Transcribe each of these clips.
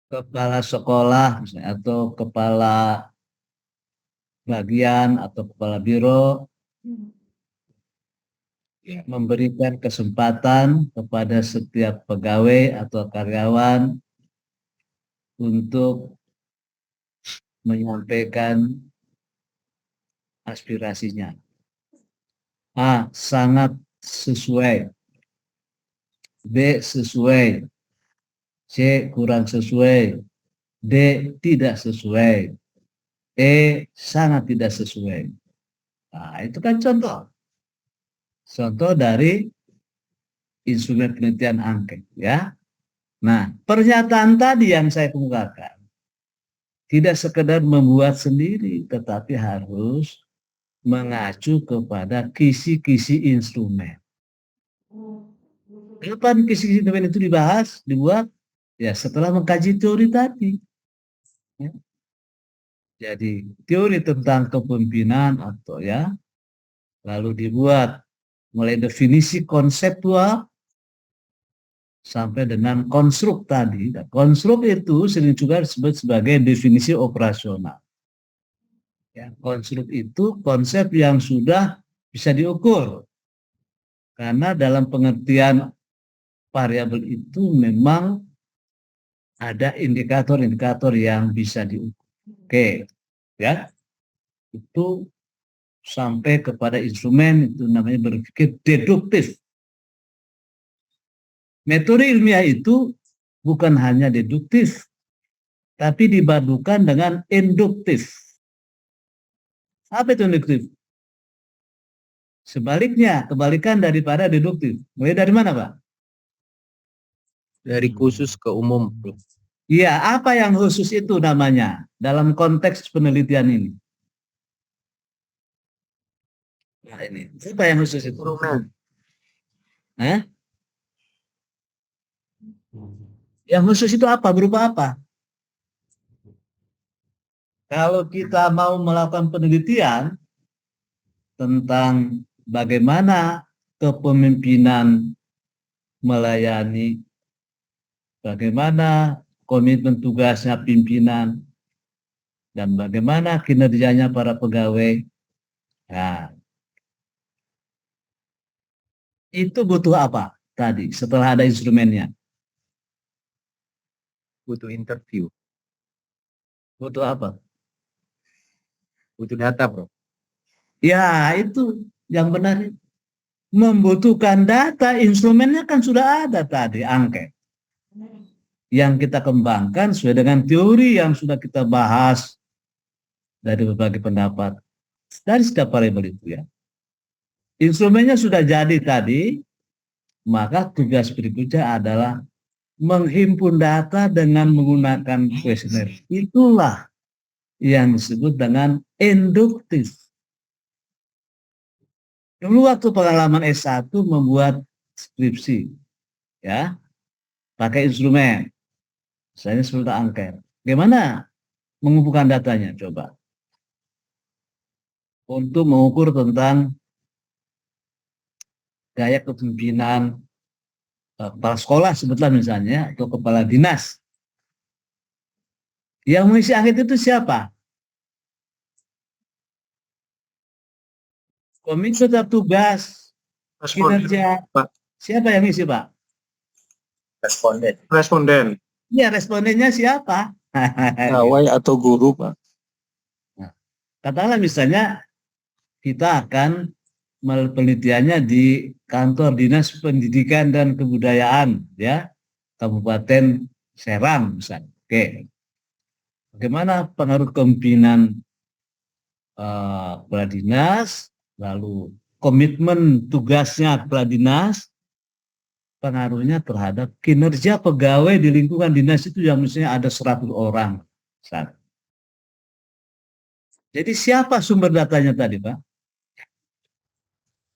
kepala sekolah misalnya, atau kepala bagian atau kepala biro memberikan kesempatan kepada setiap pegawai atau karyawan untuk menyampaikan aspirasinya. A. Sangat sesuai. B. Sesuai. C. Kurang sesuai. D. Tidak sesuai. E. Sangat tidak sesuai. Nah, itu kan contoh. Contoh dari instrumen penelitian angket, ya. Nah, pernyataan tadi yang saya kemukakan tidak sekedar membuat sendiri, tetapi harus mengacu kepada kisi-kisi instrumen. Kapan kisi-kisi instrumen itu dibahas, dibuat? Ya, setelah mengkaji teori tadi. Ya. Jadi, teori tentang kepemimpinan atau ya, lalu dibuat mulai definisi konseptual sampai dengan konstruk tadi. Dan konstruk itu sering juga disebut sebagai definisi operasional. Ya, konstruk itu konsep yang sudah bisa diukur. Karena dalam pengertian variabel itu memang ada indikator-indikator yang bisa diukur. Oke, ya. Itu sampai kepada instrumen itu namanya berpikir deduktif. Metode ilmiah itu bukan hanya deduktif, tapi dibadukan dengan induktif. Apa itu induktif? Sebaliknya, kebalikan daripada deduktif. Mulai dari mana, Pak? Dari khusus ke umum. Iya, apa yang khusus itu namanya dalam konteks penelitian ini? Nah, ini. Apa yang khusus itu? Eh? Yang khusus itu apa? Berupa apa? Kalau kita mau melakukan penelitian tentang bagaimana kepemimpinan melayani, bagaimana komitmen tugasnya pimpinan, dan bagaimana kinerjanya para pegawai. Nah, itu butuh apa tadi setelah ada instrumennya? Butuh interview. Butuh apa? Butuh data, bro. Ya, itu yang benar. Membutuhkan data, instrumennya kan sudah ada tadi, angket. Yang kita kembangkan sesuai dengan teori yang sudah kita bahas dari berbagai pendapat. Dari setiap variabel itu ya. Instrumennya sudah jadi tadi, maka tugas berikutnya adalah menghimpun data dengan menggunakan kuesioner. Itulah yang disebut dengan induktif. Dulu waktu pengalaman S1 membuat skripsi, ya, pakai instrumen, misalnya seperti angket. Gimana mengumpulkan datanya? Coba. Untuk mengukur tentang gaya kepemimpinan kepala sekolah sebutlah misalnya, atau kepala dinas. Yang mengisi angket itu siapa? Komite tugas kinerja. Pak. Siapa yang ngisi, Pak? Responden. Ya, respondennya siapa? Pegawai atau guru, Pak. Nah, katakanlah misalnya kita akan penelitiannya di kantor Dinas Pendidikan dan Kebudayaan, ya, Kabupaten Serang misalnya. Oke. Bagaimana pengaruh kepemimpinan kepala dinas, lalu komitmen tugasnya kepala dinas, pengaruhnya terhadap kinerja pegawai di lingkungan dinas itu yang misalnya ada 100 orang. Jadi siapa sumber datanya tadi, Pak?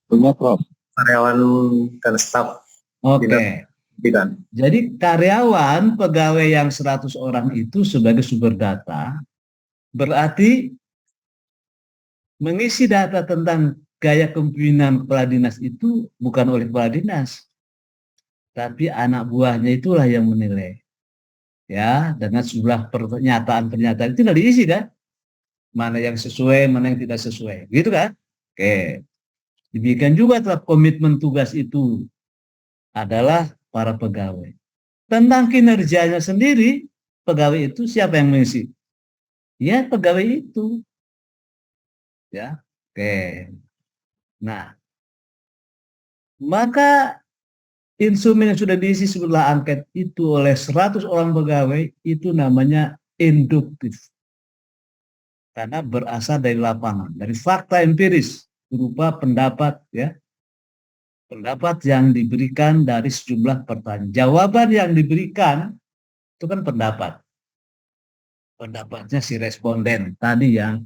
Punya, Prof. Karyawan dan staf. Oke. Tidak. Jadi karyawan pegawai yang 100 orang itu sebagai sumber data berarti mengisi data tentang gaya kepemimpinan kepala dinas itu bukan oleh kepala dinas, tapi anak buahnya itulah yang menilai. ya, dengan sejumlah pernyataan-pernyataan itu tinggal diisi kan, mana yang sesuai, mana yang tidak sesuai, gitu kan? Oke, demikian juga terhadap komitmen tugas itu adalah para pegawai. Tentang kinerjanya sendiri, pegawai itu siapa yang mengisi? Ya, pegawai itu. Ya, oke. Nah, maka instrumen yang sudah diisi setelah angket itu oleh 100 orang pegawai itu namanya induktif. Karena berasal dari lapangan, dari fakta empiris berupa pendapat, ya. Pendapat yang diberikan dari sejumlah pertanyaan. Jawaban yang diberikan itu kan pendapat. Pendapatnya si responden tadi yang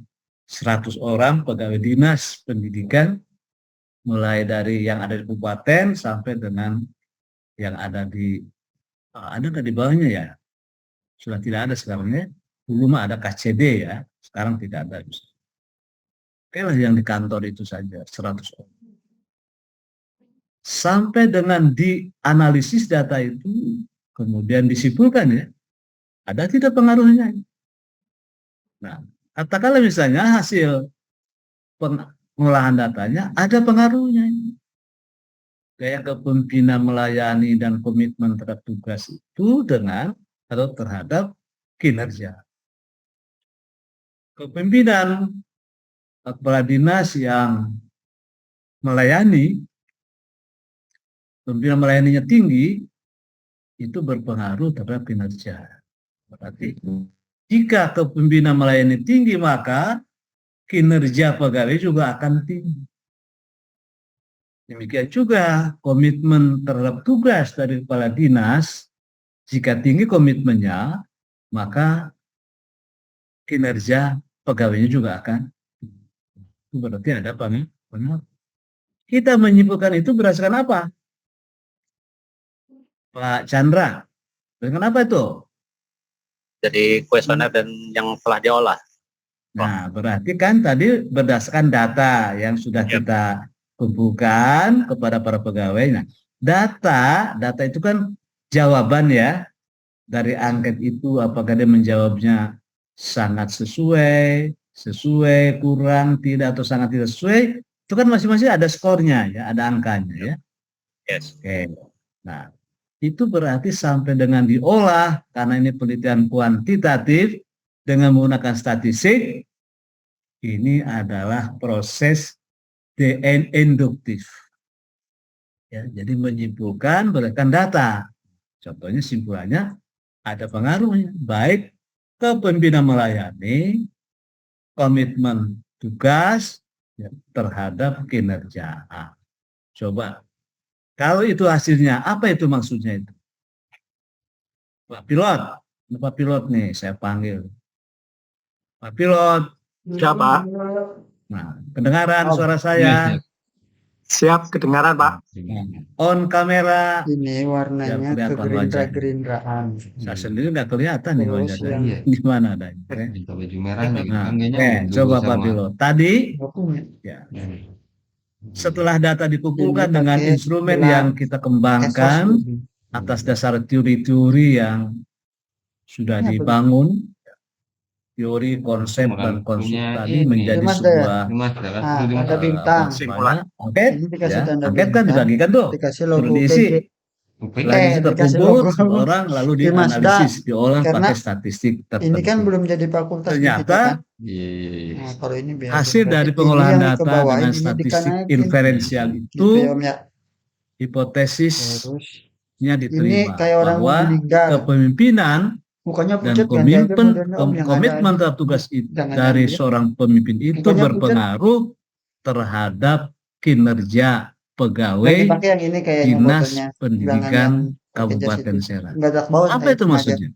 100 orang pegawai dinas pendidikan, mulai dari yang ada di kabupaten sampai dengan yang ada di di bawahnya ya, sudah tidak ada sekarang ya. Dulu mah ada KCD ya, sekarang tidak ada. Oke lah, yang di kantor itu saja 100 orang. Sampai dengan dianalisis data itu, kemudian disimpulkan ya, ada tidak pengaruhnya. Nah, katakanlah misalnya hasil pengolahan datanya ada pengaruhnya. Gaya kepemimpinan melayani dan komitmen terhadap tugas itu dengan atau terhadap kinerja. Kepemimpinan kepala dinas yang melayani, pemimpinan melayaninya tinggi, itu berpengaruh terhadap kinerja. Berarti jika kepemimpinan melayani tinggi, maka kinerja pegawai juga akan tinggi. Demikian juga komitmen terhadap tugas dari kepala dinas, jika tinggi komitmennya, maka kinerja pegawainya juga akan tinggi. Itu berarti ada pengaruh. Kita menyimpulkan itu berdasarkan apa? Pak Chandra, berdasarkan apa itu? Jadi kuesioner dan yang telah diolah. Nah, berarti kan tadi berdasarkan data yang sudah kita kumpulkan kepada para pegawai. Nah, data itu kan jawaban ya dari angket itu, apakah dia menjawabnya sangat sesuai, kurang, tidak, atau sangat tidak sesuai, itu kan masing-masing ada skornya ya, ada angkanya ya. Yes. Oke. Nah, itu berarti sampai dengan diolah, karena ini penelitian kuantitatif dengan menggunakan statistik, ini adalah proses induktif. Ya, jadi menyimpulkan berdasarkan data. Contohnya simpulannya ada pengaruhnya, baik kepemimpinan melayani, komitmen tugas ya, terhadap kinerja. Nah, coba kalau itu hasilnya, apa itu maksudnya itu? Pak Pilot nih saya panggil. Pak Pilot. Siapa? Nah, kedengaran suara saya? Siap, kedengaran Pak. On kamera. Ini warnanya kegerindra-gerindraan. Saya sendiri nggak kelihatan nih wajahnya. Iya. Gimana adanya? Baju merah gitu Nah, kan kayaknya coba Pak Pilot. Tadi ya, Hmm. setelah data dikumpulkan Ini dengan pakai instrumen gelang yang kita kembangkan atas dasar teori-teori yang sudah Ya, dibangun, teori, konsep, dan Makan konstruksi punya tadi ini. menjadi Mas, sebuah Ini Mas, ada Nah, di ada Mas. bintang. angket. Ini dikasih Ya, tanda angket kan bintang, dibagikan tuh, dikasih suruh logo diisi. PJ. Setelah diisi dikasih terkumpul logo semua orang, lalu di Mazda. dianalisis, diolah Karena pakai statistik tertentu. Ini kan belum jadi fakultas di kita kan. Ternyata Iya. Nah, kalau ini biasa. hasil Berarti dari ini pengolahan yang data kebawain, dengan ini statistik dikanakin. inferensial Gitu itu ya, Om ya. hipotesisnya Terus diterima kayak orang bahwa meninggal. kepemimpinan Mukanya dan pucat ganti aja modelnya, Om, yang komitmen ada. terhadap tugas itu Jangan dari diambil. seorang pemimpin itu Mukanya berpengaruh terhadap kinerja Yang pegawai dipakai yang ini kayaknya Dinas fotonya. Pendidikan Jangan yang Kabupaten pakai jas itu. Serang. Nggak ada bawah, Apa saya itu sengaja. maksudnya?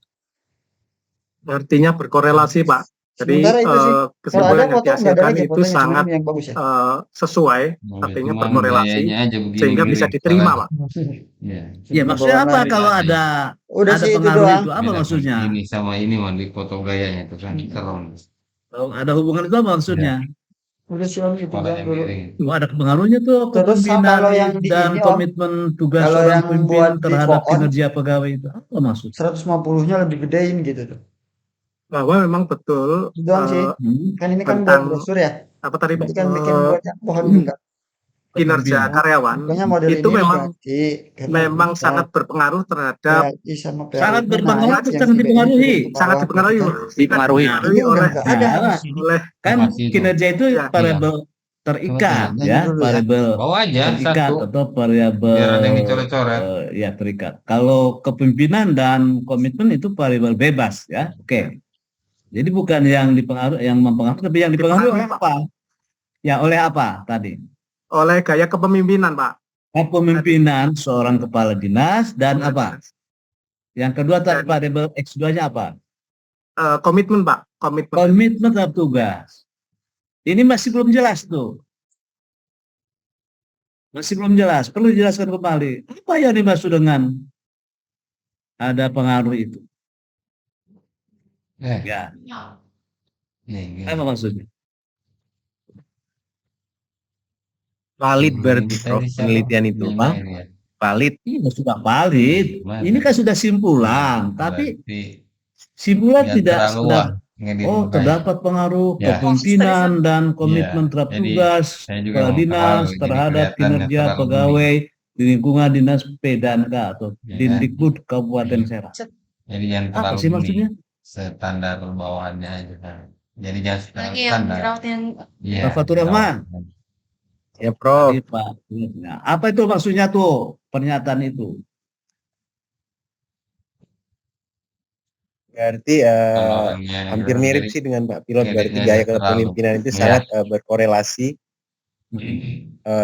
Artinya berkorelasi Pak. Jadi Sementara itu sih, kalau ada kesimpulan yang foto nggak ada dihasilkan lagi itu fotonya, cuma sangat ini yang bagus ya. sesuai, artinya berkorelasi, gayanya aja begini, sehingga bisa diterima Pak. Iya. Ya maksudnya apa Bawaan kalau lagi. ada Udah sih itu pengaruh doang. itu apa maksudnya? Ini sama ini mah di foto gayanya itu kan serem. Kalau ada hubungan itu apa maksudnya? Udah sih Om itu Kepalanya doang dulu. miring. Oh, ada pengaruhnya tuh Terus kepemimpinan kalau yang di dan ini, Om, komitmen tugas kalau seorang yang pemimpin buat di terhadap koon kinerja pegawai itu apa maksud? 150-nya lebih gedein gitu tuh. Bahwa memang betul Itu doang sih. Hmm, Kan ini kan buat tentang brosur ya. apa tadi Berarti kan bikin eh, buat pohon juga. kinerja kepemimpinan. karyawan Pokoknya model itu ini memang berarti memang sangat berpengaruh terhadap PLI sama Sangat PLU berpengaruh, naik, yang sangat IBM dipengaruhi. turun ke sangat bawah, dipengaruhi, gitu Mas. Dipengaruhi. kan. Ini udah oleh nggak ada Nah, harus ini. oleh kan Pasti itu. kinerja itu Ya. variabel terikat Coba ya, dulu ya. variabel Bawa aja terikat satu. atau variabel Biar ada yang dicoret-coret. ya terikat. Kalau kepemimpinan dan komitmen itu variabel bebas ya. Oke. Jadi bukan yang dipengaruhi, yang mempengaruhi, tapi yang dipengaruhi oleh apa? Ya oleh apa tadi? oleh gaya kepemimpinan, Pak. Kepemimpinan seorang kepala dinas dan apa? Yang kedua tadi variabel X2-nya apa? Komitmen, Pak. Komitmen. Komitmen terhadap tugas. Ini masih belum jelas tuh. Masih belum jelas. Perlu dijelaskan kembali. Apa yang dimaksud dengan ada pengaruh itu? Ya, Nih, apa maksudnya? Valid berarti Ini Prof tadi siapa? penelitian itu, Ini Pak. ya. Valid. Ini sudah valid. Gimana? Ini kan sudah simpulan. Tapi Berarti simpulan jangan tidak terlalu sekedar wah ngedit oh makanya. terdapat pengaruh Ya. kepemimpinan dan komitmen Ya, terhadap jadi tugas saya juga kepala mau dinas terlalu, jadi terhadap kelihatannya kinerja terlalu pegawai di lingkungan dinas PDANK atau Ya. Dindikbud Kabupaten Serang. Jadi jangan Apa terlalu sih maksudnya? standar bawahannya aja kan. Jadi jangan Lagi yang standar. jerawat yang Iya. Bapak Rahman. Ya, Prof. Iya, Pak. Nah, apa itu maksudnya tuh pernyataan itu? Berarti Kalau orangnya hampir mirip sih dengan Pak Pilot. Berarti ngeditnya gaya terlalu. kepemimpinan itu Ya. sangat berkorelasi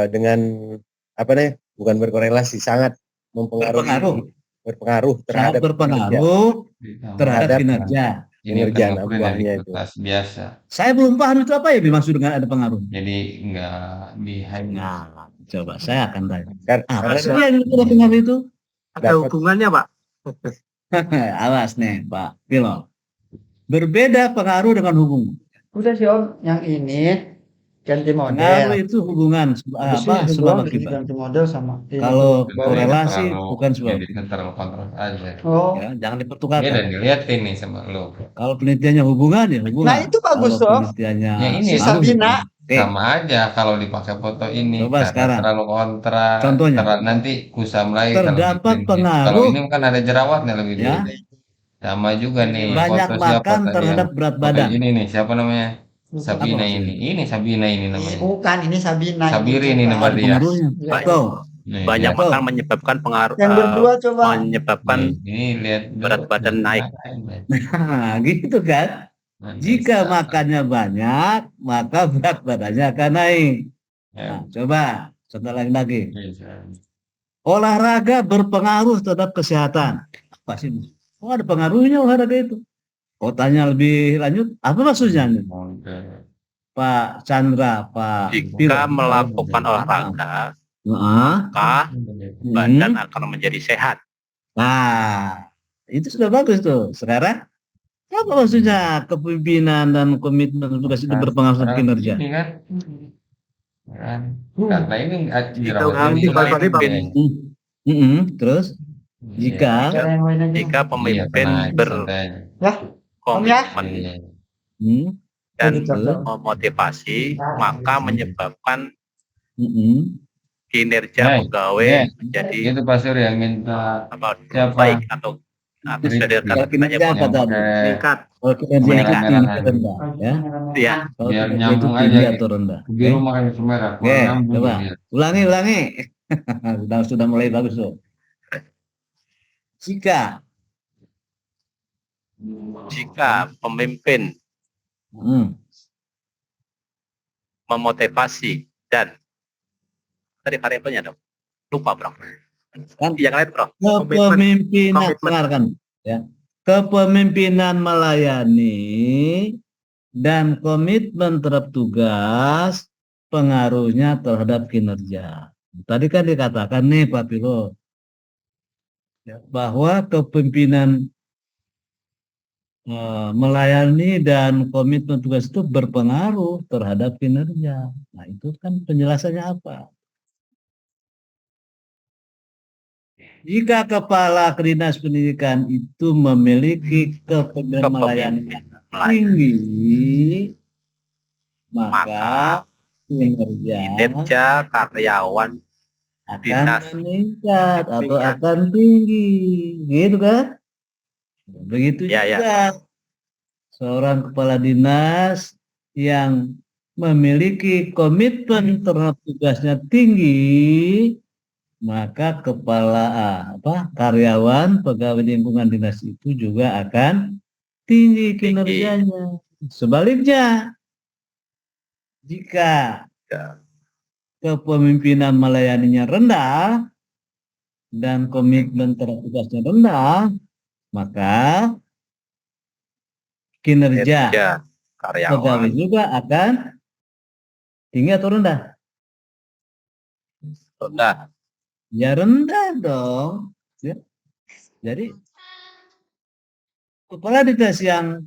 dengan apa nih? Bukan berkorelasi, sangat Berpengaruh. berpengaruh Sangat terhadap berpengaruh terhadap Terhadap kinerja. kinerja anak buahnya buahnya itu itu. kertas biasa. Saya belum paham itu apa ya dimaksud dengan ada pengaruh. Jadi enggak di hide. Nah, coba saya akan tanya. Karena Apa sih yang ada pengaruh itu? Ada Dapat. hubungannya, Pak. Awas nih, Pak Pilot. Berbeda pengaruh dengan hubungan. Udah sih Om, yang ini ganti Pengaruh model. itu hubungan Habis apa itu sebab doang, ini akibat. ganti model sama ini. Kalau Bawah. korelasi bukan sebab Jadi akibat. terlalu kontrol aja. Oh, Ya, jangan Ini udah dipertukarkan. dilihatin nih sama lo. Kalau penelitiannya hubungan ya hubungan. Nah, itu bagus, Kalau Om. penelitiannya Ya, ini Si pengaruh, Sabina. Oke. Sama aja kalau dipakai foto ini Coba karena sekarang. terlalu kontra. Contohnya. Nanti kusam lagi kalau Terdapat bikin. pengaruh. Kalau ini kan ada jerawatnya lebih Ya. dulu. Sama juga nih Banyak foto siapa makan tadi terhadap yang berat foto badan. ini nih siapa namanya? Sabina Apa ini. Ini Sabina ini namanya. Bukan, ini Sabina. Sabiri ini nama Ada dia. pengaruhnya. Ya. Betul. Nih, Banyak lihat. makan menyebabkan pengaruh Yang berdua coba. menyebabkan Ini lihat berat badan naik. Nah, gitu kan. Jika makannya banyak, maka berat badannya akan naik. Nah, coba contoh lain lagi. Olahraga berpengaruh terhadap kesehatan. Apa sih? Oh, ada pengaruhnya olahraga itu. Oh, tanya lebih lanjut, apa maksudnya? Pak Chandra, Pak Jika Pilot. melakukan olahraga, Heeh. maka badan akan menjadi sehat. Nah, itu sudah bagus tuh. Sekarang apa maksudnya kepemimpinan dan komitmen tugas itu berpengaruh terhadap kinerja? Ini kan. Kan. Karena ini Jerawat ini balik-balik, Pak. Terus jika Yang lain aja. Jika pemimpin Ya, Om ya. berkomitmen hmm, dan Betul. memotivasi, maka menyebabkan hmm, kinerja pegawai menjadi itu Pak Surya minta apa, siapa? baik atau sudah kalau dikatakan kinerja apa tadi? Meningkat. Kalau kinerja itu Meningkat. tinggi atau rendah, ya. ya. Kalau Biar kinerja itu nyambung tinggi aja. atau rendah. Oke, Biru makanya semerah. Oke, coba. Ulangi. sudah mulai bagus tuh. Jika pemimpin Hmm, memotivasi dan tadi variabelnya dong, lupa bro. Kan? Yang lain bro. kepemimpinan, Komitmen. dengarkan, ya. Kepemimpinan melayani dan komitmen terhadap tugas pengaruhnya terhadap kinerja. Tadi kan dikatakan nih Pak Pilot, ya, bahwa kepemimpinan melayani dan komitmen tugas itu berpengaruh terhadap kinerja. Nah, itu kan penjelasannya apa? Jika kepala dinas pendidikan itu memiliki kepemimpinan melayani tinggi, maka kinerja kinerja karyawan akan dinas meningkat atau pendidikan. akan tinggi, gitu kan? Begitu Ya, ya. juga seorang kepala dinas yang memiliki komitmen terhadap tugasnya tinggi, maka karyawan pegawai lingkungan dinas itu juga akan tinggi kinerjanya. Sebaliknya, jika Ya. kepemimpinan melayaninya rendah dan komitmen terhadap tugasnya rendah, maka kinerja Kinerja pegawai karyawan juga akan tinggi atau rendah? rendah. Ya rendah dong. Ya. Jadi kepala dinas yang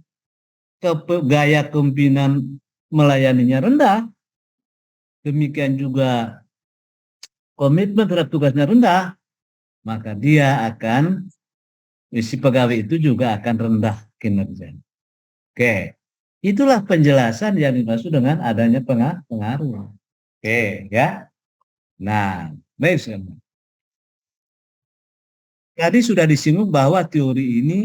gaya kepemimpinan melayaninya rendah, demikian juga komitmen terhadap tugasnya rendah, maka dia akan, si pegawai itu juga akan rendah kinerja. Oke, itulah penjelasan yang dimaksud dengan adanya pengaruh. Oke, ya. Nah, baik. Tadi sudah disinggung bahwa teori ini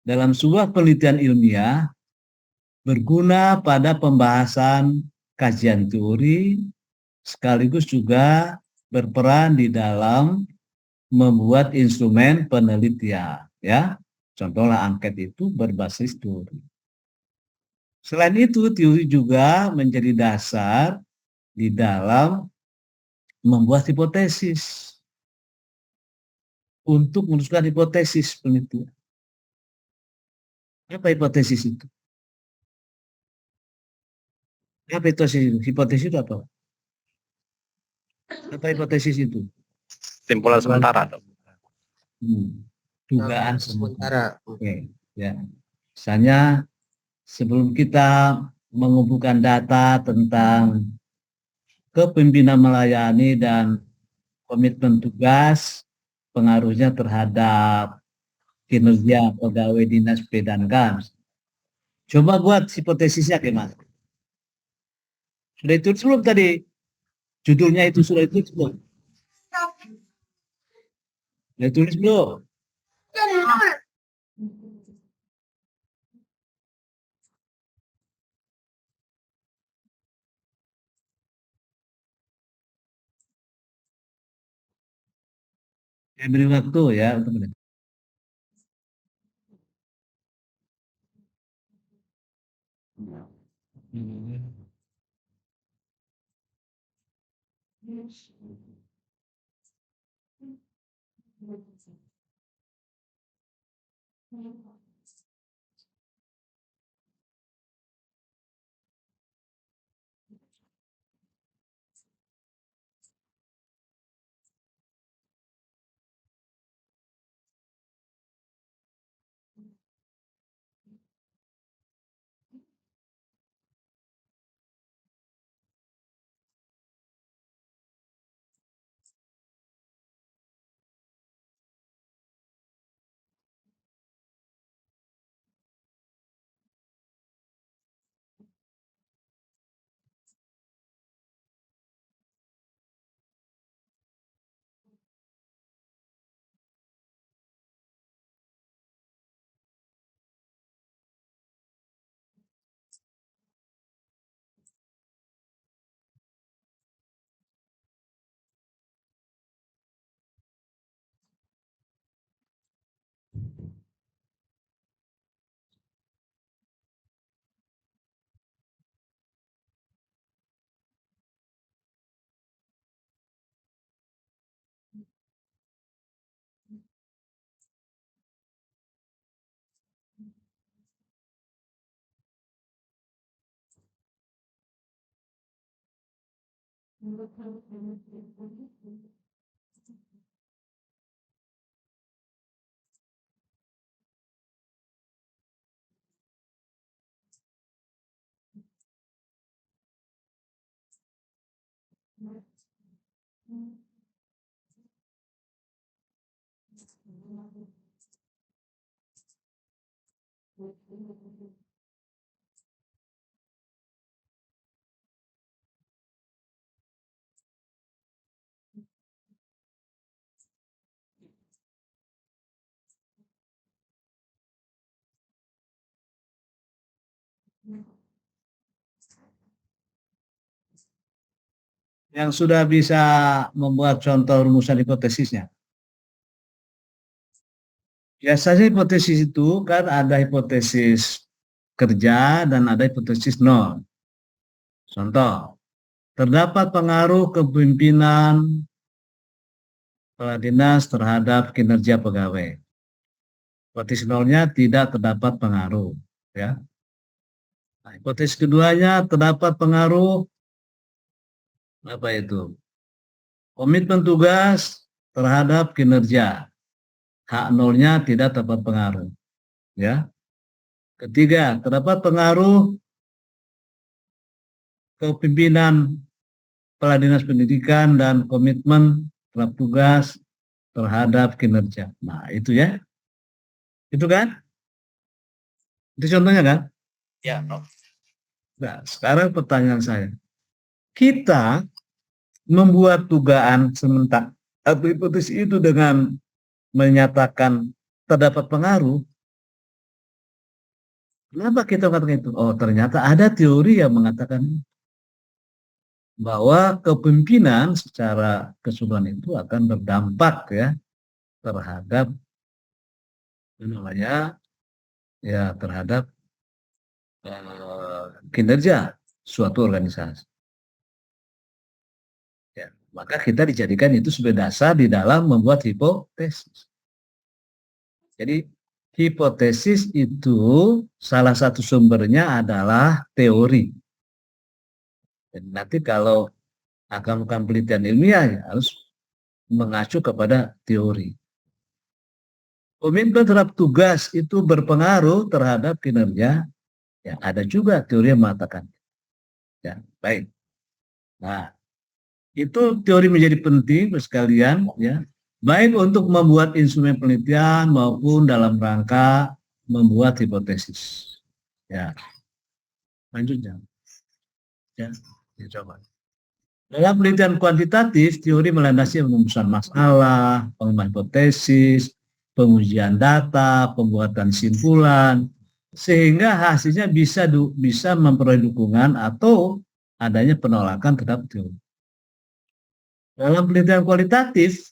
dalam sebuah penelitian ilmiah berguna pada pembahasan kajian teori sekaligus juga berperan di dalam membuat instrumen penelitian, ya. Contohnya angket itu berbasis teori. Selain itu, teori juga menjadi dasar di dalam membuat hipotesis untuk merumuskan hipotesis penelitian. Apa hipotesis itu? Apa hipotesis itu? Hipotesis itu apa? Apa hipotesis itu? Simpulan sementara. Dugaan sementara. Oke, ya. Misalnya sebelum kita mengumpulkan data tentang kepemimpinan melayani dan komitmen tugas, pengaruhnya terhadap kinerja pegawai dinas P dan K. Coba buat hipotesisnya gimana? Sudah ditulis belum tadi? Judulnya itu sudah ditulis belum? Sudah ditulis belum? Saya beri waktu ya untuk mendengar. Yang sudah bisa membuat contoh rumusan hipotesisnya. Biasanya hipotesis itu kan ada hipotesis kerja dan ada hipotesis nol. Contoh, terdapat pengaruh kepemimpinan kepala dinas terhadap kinerja pegawai. Hipotesis nolnya tidak terdapat pengaruh, ya. Nah, hipotesis keduanya terdapat pengaruh apa itu? Komitmen tugas terhadap kinerja. Hak nolnya tidak terdapat pengaruh, ya. Ketiga, terdapat pengaruh kepimpinan kepala dinas pendidikan dan komitmen terhadap tugas terhadap kinerja. Nah, itu ya. Itu kan? Itu contohnya kan? Ya, Prof. Nah, sekarang pertanyaan saya. Kita membuat dugaan sementara atau hipotesis itu dengan menyatakan terdapat pengaruh. Kenapa kita mengatakan itu? Oh, ternyata ada teori yang mengatakan bahwa kepemimpinan secara keseluruhan itu akan berdampak ya terhadap namanya ya terhadap kinerja suatu organisasi. Ya, maka kita dijadikan itu sebagai dasar di dalam membuat hipotesis. Jadi hipotesis itu salah satu sumbernya adalah teori. Dan nanti kalau akan melakukan penelitian ilmiah ya harus mengacu kepada teori. Komitmen terhadap tugas itu berpengaruh terhadap kinerja. Ya, ada juga teori yang mengatakan. Ya, baik. Nah, itu teori menjadi penting sekalian ya, baik untuk membuat instrumen penelitian maupun dalam rangka membuat hipotesis. Ya. Lanjutnya. Ya, coba. Dalam penelitian kuantitatif, teori melandasi rumusan masalah, pengembangan hipotesis, pengujian data, pembuatan simpulan, sehingga hasilnya bisa memperoleh dukungan atau adanya penolakan terhadap teori. Dalam penelitian kualitatif,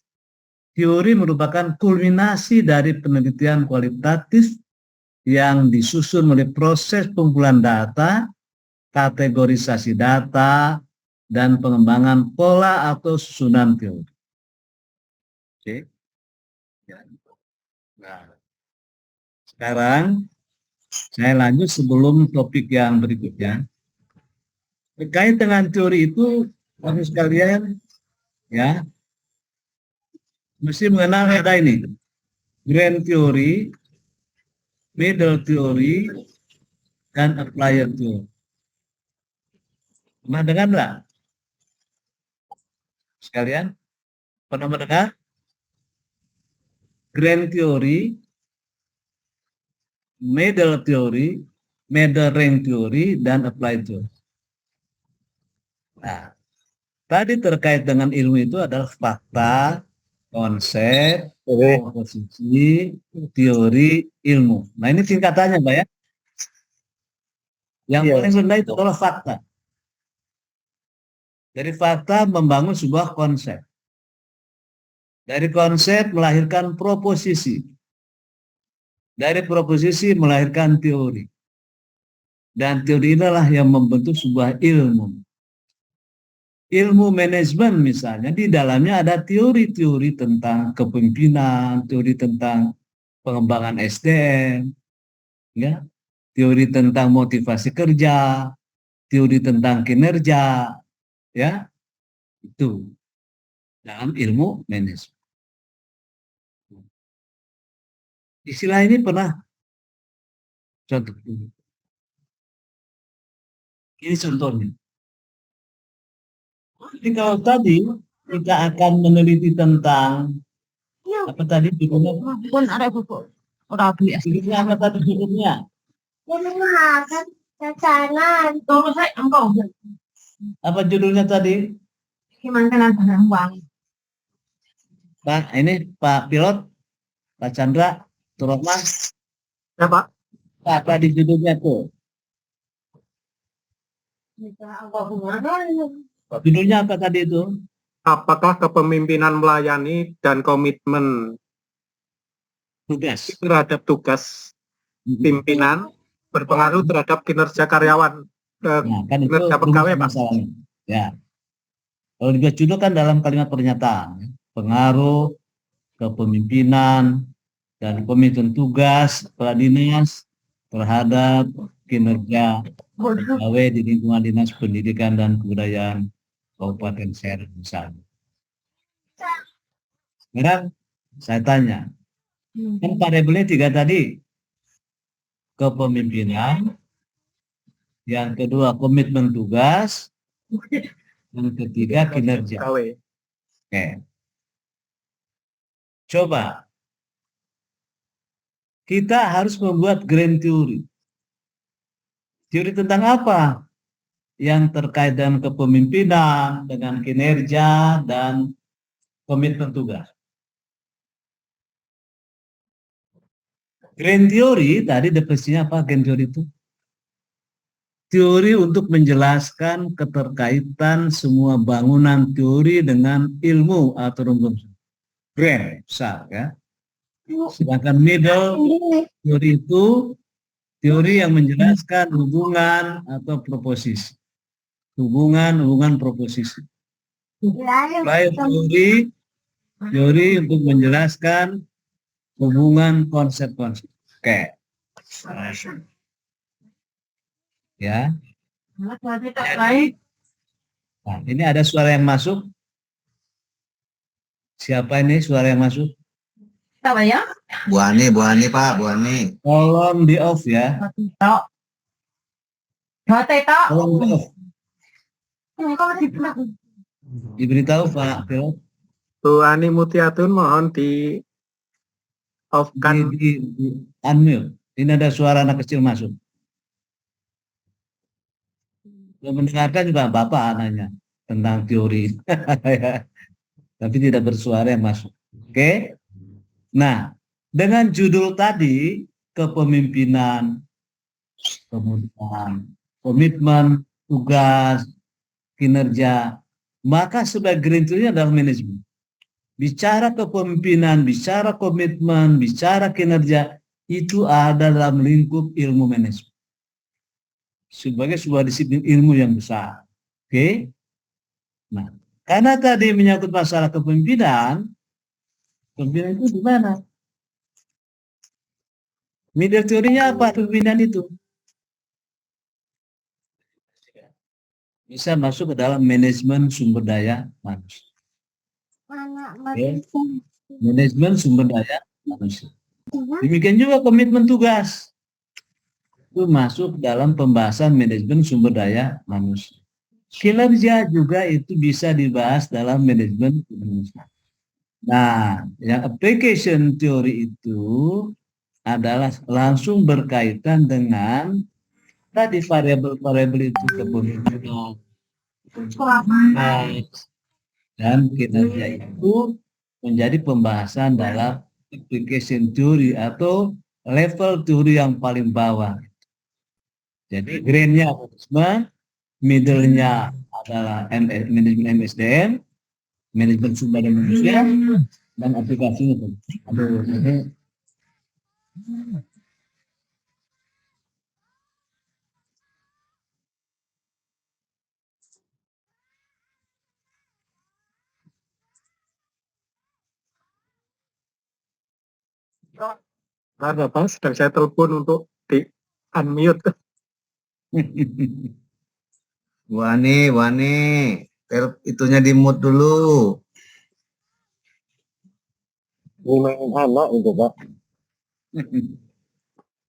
teori merupakan kulminasi dari penelitian kualitatif yang disusun oleh proses pengumpulan data, kategorisasi data, dan pengembangan pola atau susunan teori. Oke. Nah, sekarang saya lanjut sebelum topik yang berikutnya. Terkait dengan teori itu, teman sekalian, ya, mesti mengenal ada ini, grand theory, middle theory, dan applied theory. Pernah dengar nggak? Sekalian, pernah mendengar? Grand theory, middle theory, middle range theory, dan applied theory. Nah, tadi terkait dengan ilmu itu adalah fakta, konsep, komposisi, teori, ilmu. Nah, ini tingkatannya, Pak ya. Yang paling rendah itu adalah fakta. Dari fakta membangun sebuah konsep. Dari konsep melahirkan proposisi. Dari proposisi melahirkan teori. Dan teori inilah yang membentuk sebuah ilmu. Ilmu manajemen misalnya, di dalamnya ada teori-teori tentang kepemimpinan, teori tentang pengembangan SDM, ya, teori tentang motivasi kerja, teori tentang kinerja, ya, itu dalam ilmu manajemen. Istilah ini pernah contoh. Ini contohnya. Jadi kalau tadi kita akan meneliti tentang apa tadi judulnya? Pun ada buku. Ora beli asli. Judulnya apa tadi judulnya? Makan jajanan. Tunggu saya engkau. Apa judulnya tadi? Makanan barang uang. Pak, ini Pak Pilot, Pak Chandra, Turahman, Ya Pak, Pak tadi judulnya tuh. Judulnya apa tadi itu? apakah kepemimpinan melayani dan komitmen Tugas. terhadap tugas pimpinan berpengaruh terhadap kinerja karyawan? Nah, kan itu Kinerja pegawai, Pak. masalahnya. Ya. Kalau dibuat judul kan dalam kalimat pernyataan, pengaruh kepemimpinan dan komitmen tugas kepala dinas terhadap kinerja pegawai di lingkungan dinas pendidikan dan kebudayaan Kabupaten Serang misalnya. Sekarang saya tanya, kan variabelnya 3 tadi, kepemimpinan, yang kedua komitmen tugas, yang ketiga kinerja. Pegawai. Oke. Coba kita harus membuat grand theory. Teori tentang apa? Yang terkait dengan kepemimpinan, dengan kinerja, dan komitmen tugas. Grand theory, tadi definisinya apa grand theory itu? Teori untuk menjelaskan keterkaitan semua bangunan teori dengan ilmu atau rumpun. Grand, besar ya. Sedangkan middle teori itu teori yang menjelaskan hubungan atau proposisi. Hubungan proposisi. Prior teori untuk menjelaskan hubungan konsep-konsep. Oke. Ya. Nah, ini ada suara yang masuk. Siapa ini suara yang masuk? Tahu ya? Bu Ani Pak, Bu Ani. Tolong di off ya. Tok. Tok. Tolong di off. Engkau di belakang. Diberitahu Pak Pilot. Bu Ani Mutiatun mohon di off kan. Di unmute. Ini ada suara anak kecil masuk. Yang mendengarkan juga Bapak nanya tentang teori. Tapi tidak bersuara yang masuk. Oke. Nah, dengan judul tadi, kepemimpinan, kemudian komitmen, tugas, kinerja, maka sebagai grand theory adalah manajemen. Bicara kepemimpinan, bicara komitmen, bicara kinerja, itu ada dalam lingkup ilmu manajemen. Sebagai sebuah disiplin ilmu yang besar. Oke? Nah, karena tadi menyangkut masalah kepemimpinan itu di mana? Middle teorinya apa kepemimpinan itu? Bisa masuk ke dalam manajemen sumber daya manusia. Manajemen sumber daya manusia. Demikian juga komitmen tugas. Itu masuk dalam pembahasan manajemen sumber daya manusia. Kinerja juga itu bisa dibahas dalam manajemen manusia. Nah, yang application teori itu adalah langsung berkaitan dengan tadi variabel-variabel itu kepemimpinan dan kinerja itu menjadi pembahasan dalam application teori atau level teori yang paling bawah. Jadi grade-nya manajemen, middle-nya adalah manajemen MSDM, manajemen sumber daya manusia, dan aplikasinya. Aduh, ini Ada Pak, sedang saya telepon untuk di unmute. Bu Ani, itunya di mute dulu. Ini anak itu Pak.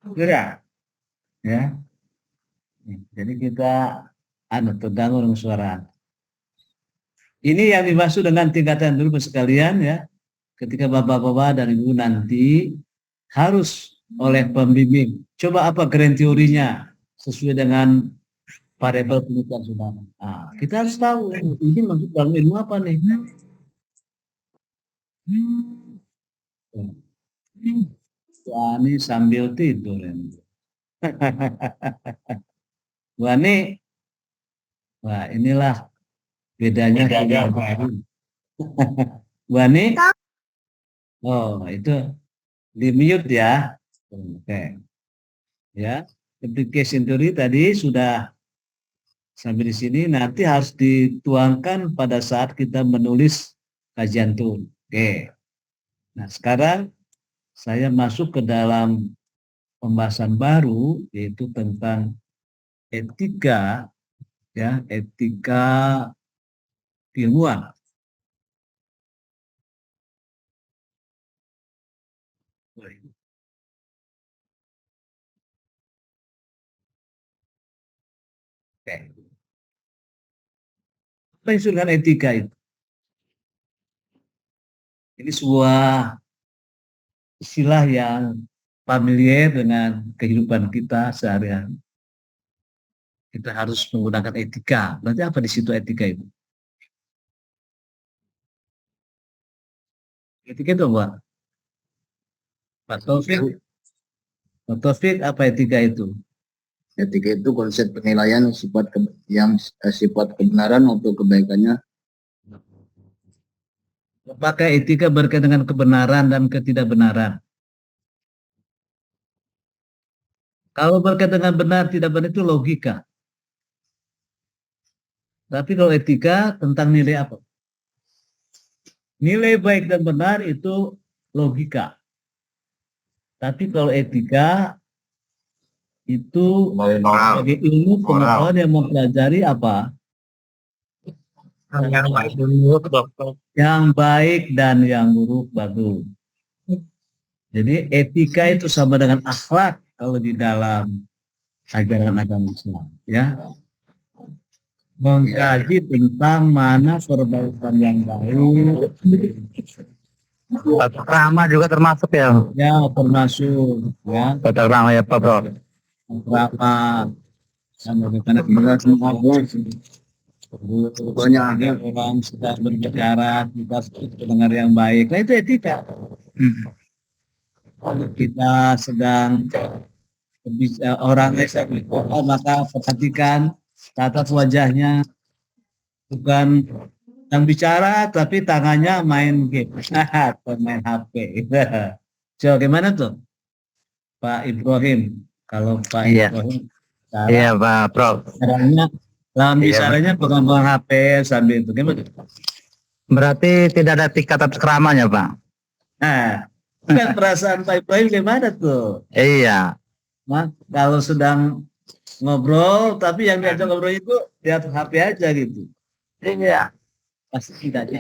sudah ya. Jadi kita terganggu dengan suara. Ini yang dimaksud dengan tingkatan dulu sekalian ya. Ketika bapak-bapak dan ibu nanti harus oleh pembimbing. Coba apa grand teorinya sesuai dengan variabel penelitian saudara. Nah, kita harus tahu ini maksud dalam ilmu apa nih. Wah, ini sambil tidur ini. Wah, ini, wah inilah bedanya kuliah baru. Wah, ini, oh itu di mute ya. Oke. Ya, application theory tadi sudah sampai di sini, nanti harus dituangkan pada saat kita menulis kajian tool. Oke. Nah, sekarang saya masuk ke dalam pembahasan baru, yaitu tentang etika, ya, etika keilmuan. Oke. Apa yang disebut dengan etika itu? Ini sebuah istilah yang familiar dengan kehidupan kita sehari-hari. Kita harus menggunakan etika. Berarti apa di situ etika itu? Etika itu apa? Pak Taufik? Pak Taufik, apa etika itu? Etika itu konsep penilaian sifat kebenaran untuk kebaikannya. Apakah etika berkaitan dengan kebenaran dan ketidakbenaran? Kalau berkaitan dengan benar tidak benar itu logika. Tapi kalau etika tentang nilai apa? Nilai baik dan benar itu logika. Tapi kalau etika itu sebagai ilmu pengetahuan yang mempelajari apa? Yang baik dan yang buruk bagus. Jadi etika itu sama dengan akhlak kalau di dalam ajaran agama Islam, ya. Mengkaji tentang mana perbaikan yang baik. Tata krama juga termasuk ya. Ya, termasuk ya. Tata krama ya Pak Bro. Krama yang bagaimana kita banyak orang sedang berbicara, kita mendengar yang baik. Nah itu etika. Kalau kita sedang orang maka perhatikan tatap wajahnya, bukan yang bicara tapi tangannya main game atau main HP. Coba gimana tuh Pak Ibrahim? Kalau Pak Ibrahim Iya Pak Prof. caranya lawan bicaranya pegang HP sambil itu gimana? Berarti tidak ada tingkat tata keramanya Pak. Nah, kan perasaan Pak Ibrahim gimana tuh? Iya. Nah, kalau sedang ngobrol tapi yang diajak ngobrol itu lihat HP aja gitu. Iya. Pasti tidak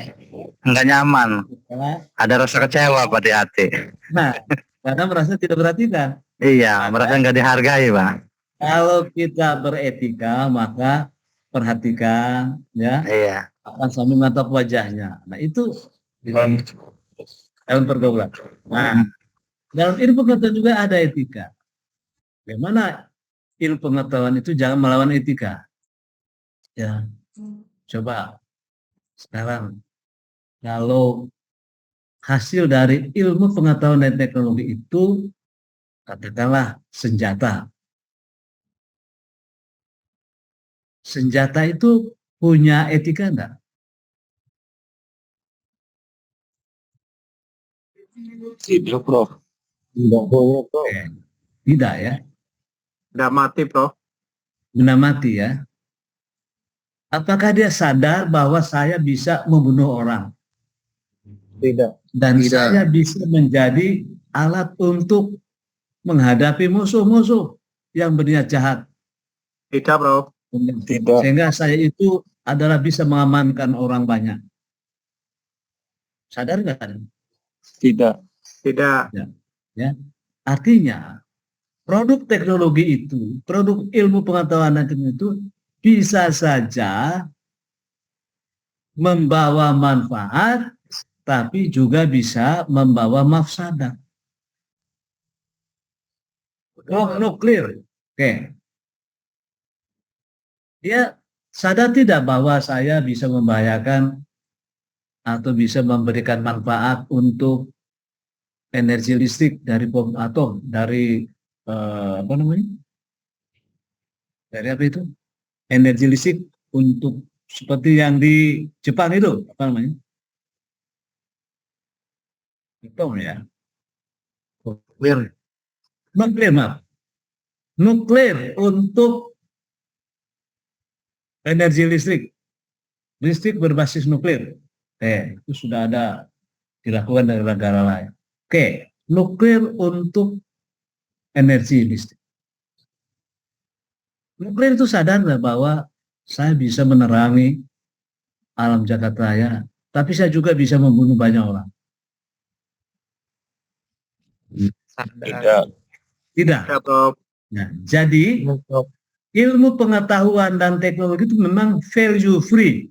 Enggak nyaman. Karena, Ada rasa kecewa Pak di hati. nah, karena merasa tidak perhatikan. Iya, merasa nggak dihargai Pak. Kalau kita beretika maka perhatikan ya Iya. akan sambil menatap wajahnya. Nah itu dalam pergaulan. Nah dalam ilmu pengetahuan juga ada etika. Bagaimana ilmu pengetahuan itu jangan melawan etika. Ya, coba sekarang kalau hasil dari ilmu pengetahuan dan teknologi itu katakanlah senjata. Senjata itu punya etika enggak? Tidak, Prof. Tidak boleh, Prof. Tidak ya. Udah mati, Prof. Benda mati ya. Apakah dia sadar bahwa saya bisa membunuh orang? Tidak. Dan Tidak. saya bisa menjadi alat untuk menghadapi musuh-musuh yang berniat jahat. Tidak, Prof. Tidak. Sehingga saya itu adalah bisa mengamankan orang banyak. Sadar nggak? Tidak. Tidak. Ya. Artinya produk teknologi itu, produk ilmu pengetahuan dan teknologi itu bisa saja membawa manfaat, tapi juga bisa membawa mafsadat. Nuklir. Oke. Dia sadar tidak bahwa saya bisa membahayakan atau bisa memberikan manfaat untuk energi listrik dari bom atom, dari apa namanya? Dari apa itu? Energi listrik untuk seperti yang di Jepang itu, apa namanya? Atom ya. Nuklir. Nuklir, maaf. Nuklir untuk energi listrik. Listrik berbasis nuklir. Itu sudah ada dilakukan dari negara lain. Oke, nuklir untuk energi listrik. Nuklir itu sadar bahwa saya bisa menerangi alam jagat raya, tapi saya juga bisa membunuh banyak orang. Tidak. Tidak. Nah, jadi ilmu pengetahuan dan teknologi itu memang value free.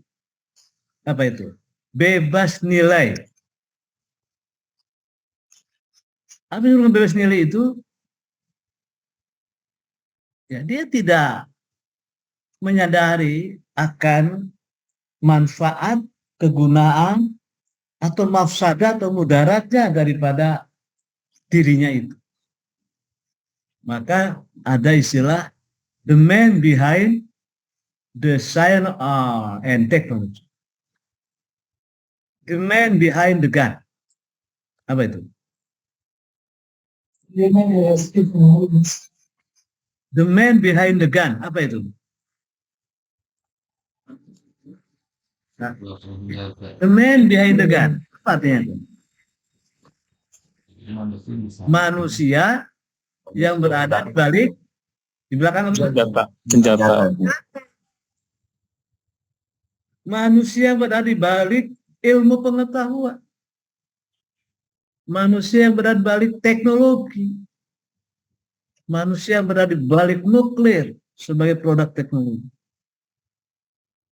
Apa itu? Bebas nilai. Apa yang bebas nilai itu? Ya, dia tidak menyadari akan manfaat, kegunaan, atau mafsadat atau mudaratnya daripada dirinya itu. Maka ada istilah the man behind the science and technology. The man behind the gun. Apa itu? The man behind the gun. Apa itu? The man behind the gun. Apa artinya itu? Manusia yang berada di belakang Senjata. manusia yang berada di balik ilmu pengetahuan, manusia yang berada di balik teknologi, manusia yang berada di balik nuklir sebagai produk teknologi.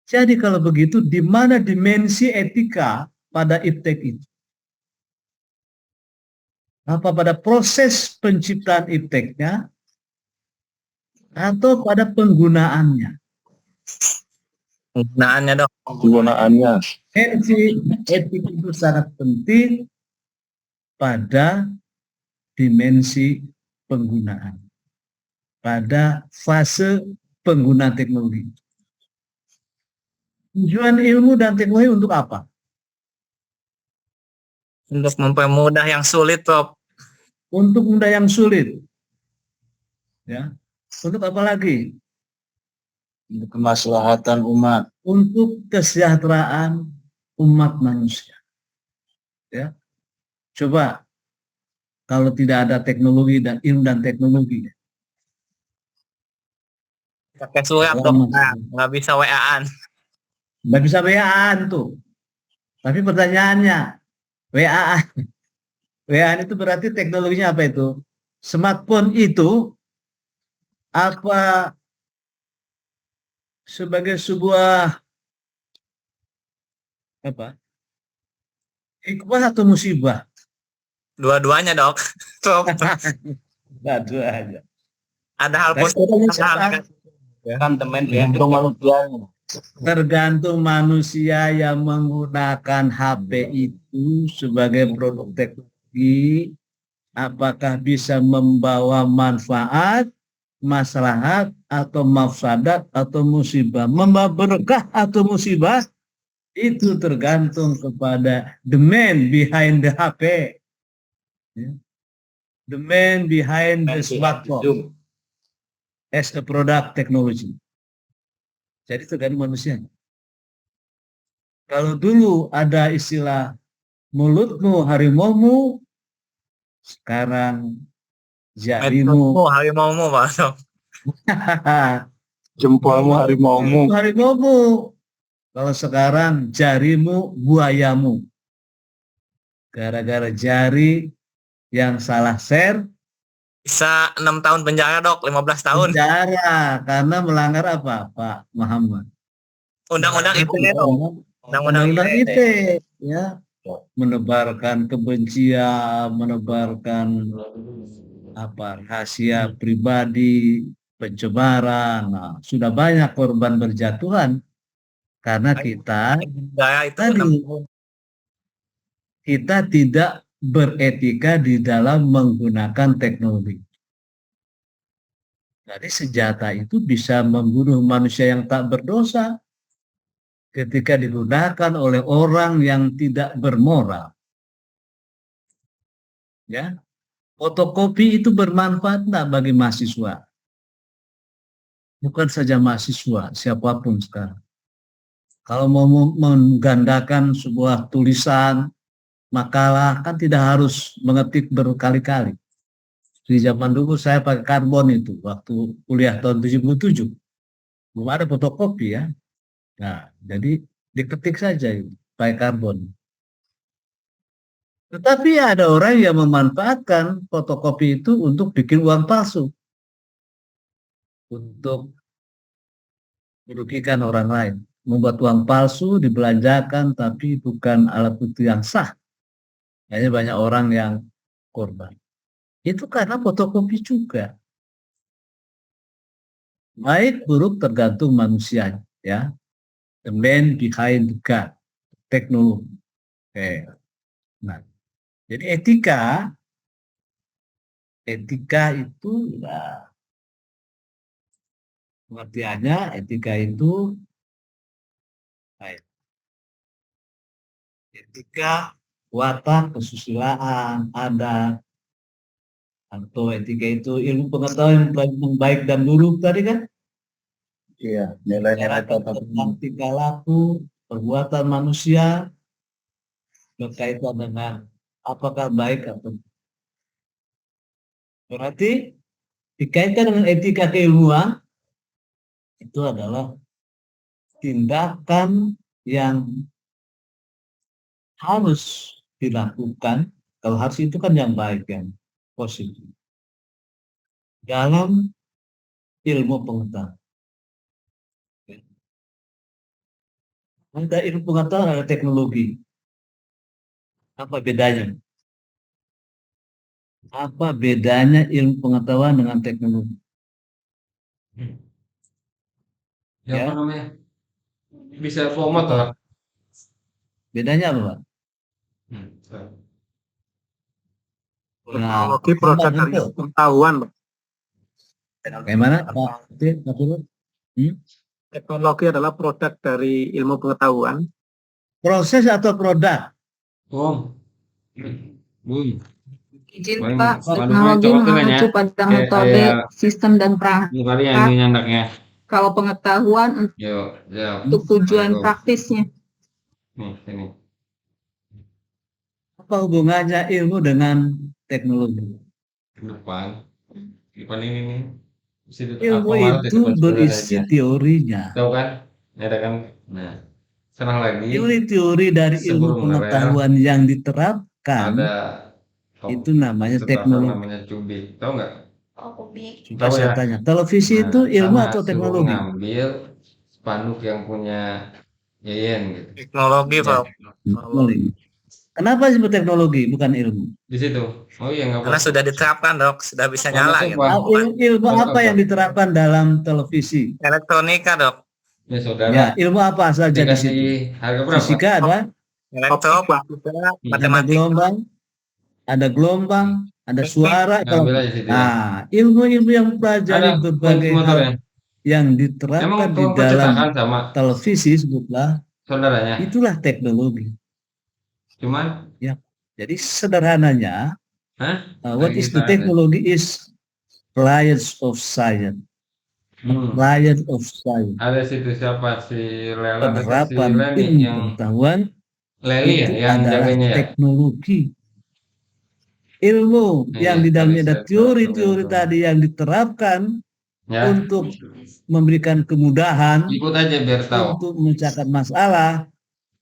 Jadi kalau begitu, di mana dimensi etika pada iptek itu? Apa pada proses penciptaan ipteknya atau pada penggunaannya? Penggunaannya dok. Penggunaannya. Dimensi etik itu sangat penting pada dimensi penggunaan, pada fase penggunaan teknologi. Tujuan ilmu dan teknologi untuk apa? Untuk mempermudah yang sulit, Prof. Untuk mudah yang sulit. Ya. Untuk apa lagi? Untuk kemaslahatan umat. Untuk kesejahteraan umat manusia. Ya. Coba kalau tidak ada teknologi dan ilmu dan teknologi. Pakai surat, Dok. Nah, nggak bisa WA-an. Nggak bisa WA-an tuh. Tapi pertanyaannya, WA-an itu berarti teknologinya apa itu? Smartphone itu apa sebagai sebuah apa? Hikmah atau musibah? Dua-duanya, Dok. Prof. Dua-duanya. Ada hal Tapi positif, ada hal katanya kan teman Tergantung manusia. tergantung manusia yang menggunakan HP itu sebagai produk teknologi, apakah bisa membawa manfaat, maslahat, atau mafsadat, atau musibah. Membawa berkah atau musibah, itu tergantung kepada the man behind the HP. The man behind the smartphone as a product technology. Jadi tergantung manusia. Kalau dulu ada istilah mulutmu harimaumu, sekarang jarimu harimaumu, Pak, Dok. Jempolmu harimaumu. harimaumu. Kalau sekarang jarimu buayamu. Gara-gara jari yang salah share, Bisa 6 tahun penjara, Dok. 15 tahun. penjara karena melanggar apa, Pak Muhammad? Undang-undang ITE, Dok. undang-undang ITE, ya, menebarkan kebencian, menebarkan rahasia pribadi, pencemaran. Nah, sudah banyak korban berjatuhan karena kita tidak beretika di dalam menggunakan teknologi. Jadi senjata itu bisa membunuh manusia yang tak berdosa ketika digunakan oleh orang yang tidak bermoral. Ya, fotokopi itu bermanfaat enggak bagi mahasiswa? Bukan saja mahasiswa, siapapun sekarang. Kalau mau menggandakan sebuah tulisan, makalah, kan tidak harus mengetik berkali-kali. Di zaman dulu saya pakai karbon itu, waktu kuliah tahun 77. Belum ada fotokopi ya. Nah, jadi diketik saja itu, pakai karbon. Tetapi ada orang yang memanfaatkan fotokopi itu untuk bikin uang palsu. Untuk merugikan orang lain. Membuat uang palsu, dibelanjakan, tapi bukan alat bukti yang sah. Hanya banyak orang yang korban. Itu karena fotokopi juga. Baik buruk tergantung manusia, ya. The man behind the gun, teknologi. Nah, jadi etika itu ya, pengertiannya etika itu etika, kekuatan, kesusilaan, adat, atau etika itu ilmu pengetahuan yang baik dan buruk tadi kan? Iya, nilai-nilai tentang tingkah laku, perbuatan manusia berkaitan dengan apakah baik atau tidak. Berarti dikaitkan dengan etika keilmuan itu adalah tindakan yang harus dilakukan. Kalau harus itu kan yang baik, yang positif dalam ilmu pengetahuan. Ada ilmu pengetahuan, ada teknologi. Apa bedanya? Apa bedanya ilmu pengetahuan dengan teknologi? Ya, apa namanya? Bisa format lah. Bedanya apa, Pak? Teknologi produk dari pengetahuan, Pak. Bagaimana, Pak? Teknologi adalah produk dari ilmu pengetahuan. Proses atau produk? Izin Paling- Pak, paling teknologi coba tuh mengacu pada metode, sistem dan perangkat. Ini kali yang ini nyandaknya. Kalau pengetahuan Yo, untuk tujuan Ayo. praktisnya. Nih, sini. Apa hubungannya ilmu dengan teknologi? Depan ini nih. Ilmu itu berisi teorinya. Tahu kan? Ada kan? Nah, senang lagi. Teori dari ilmu Sebelum pengetahuan yang diterapkan Ada itu namanya teknologi. namanya cubit. Tahu nggak? Coba saya tanya, televisi itu ilmu atau teknologi? Ngambil spanduk yang punya Yeyen gitu. Teknologi, Pak. Teknologi. Kenapa disebut teknologi bukan ilmu? Di situ. Oh iya nggak Karena apa. sudah diterapkan, Dok. Sudah bisa nyala gitu. Ilmu apa yang diterapkan dalam televisi? Elektronika, Dok. Ya saudara. Ya, ilmu apa saja di situ? Dikasih harga berapa? Fisika ada, ada gelombang, ada suara. Ngambil aja situ. Ya. Nah, ilmu-ilmu yang pelajari Ada berbagai kunci motor hal ya? yang diterapkan Emang di tukang dalam percetakan sama televisi sebutlah, saudaranya. itulah teknologi. Cuman, Jadi sederhananya, what Lagi is the ada. technology is science of science. Science of science. Ada situ siapa si Lela atau si Penerapan Leni ilmu yang pengetahuan Leli ya itu yang adalah jaganya ya. teknologi. Ilmu Iya, yang di dalamnya ada tadi saya teori-teori tahu. tadi yang diterapkan Ya. untuk memberikan kemudahan Ikut aja biar tahu. untuk memecahkan masalah,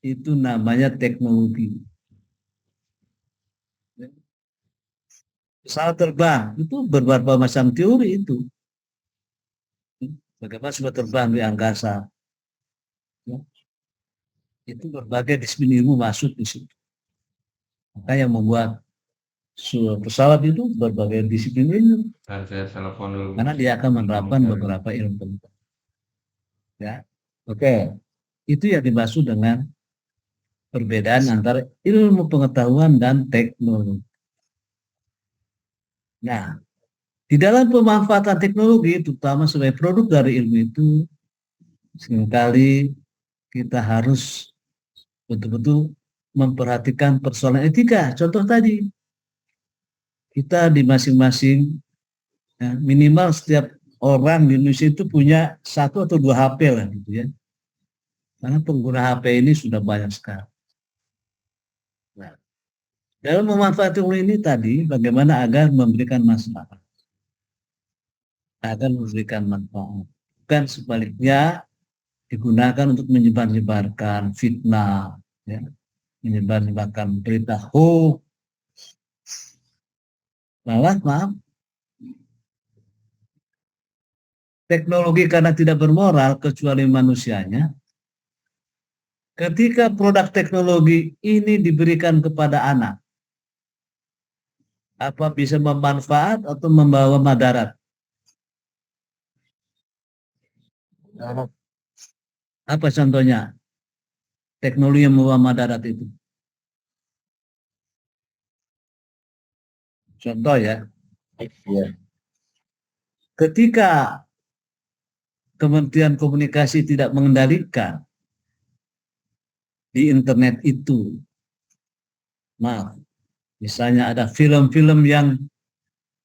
itu namanya teknologi. Pesawat terbang itu berbagai macam teori itu. Bagaimana pesawat terbang di angkasa. Itu berbagai disiplin ilmu masuk di situ. Maka yang membuat pesawat itu berbagai disiplin ilmu, Saya telepon dulu. karena dia akan menerapkan beberapa ilmu penting. Ya, oke. Itu yang dimaksud dengan perbedaan antara ilmu pengetahuan dan teknologi. Nah, di dalam pemanfaatan teknologi, terutama sebagai produk dari ilmu itu, seringkali kita harus betul-betul memperhatikan persoalan etika. Contoh tadi, kita di masing-masing, ya, minimal setiap orang di Indonesia itu punya 1 atau 2 HP lah gitu ya. Karena pengguna HP ini sudah banyak sekali. Nah, dalam memanfaatkan ini tadi, bagaimana agar memberikan manfaat. Agar memberikan manfaat. Bukan sebaliknya digunakan untuk menyebar-nyebarkan fitnah, ya, menyebar-nyebarkan berita hoax. Malah, maaf, teknologi karena tidak bermoral kecuali manusianya. Ketika produk teknologi ini diberikan kepada anak, apa bisa memanfaat atau membawa madarat? Apa contohnya? Teknologi yang membawa madarat itu. Contoh ya. Ketika Kementerian Komunikasi tidak mengendalikan di internet itu, maaf, misalnya ada film-film yang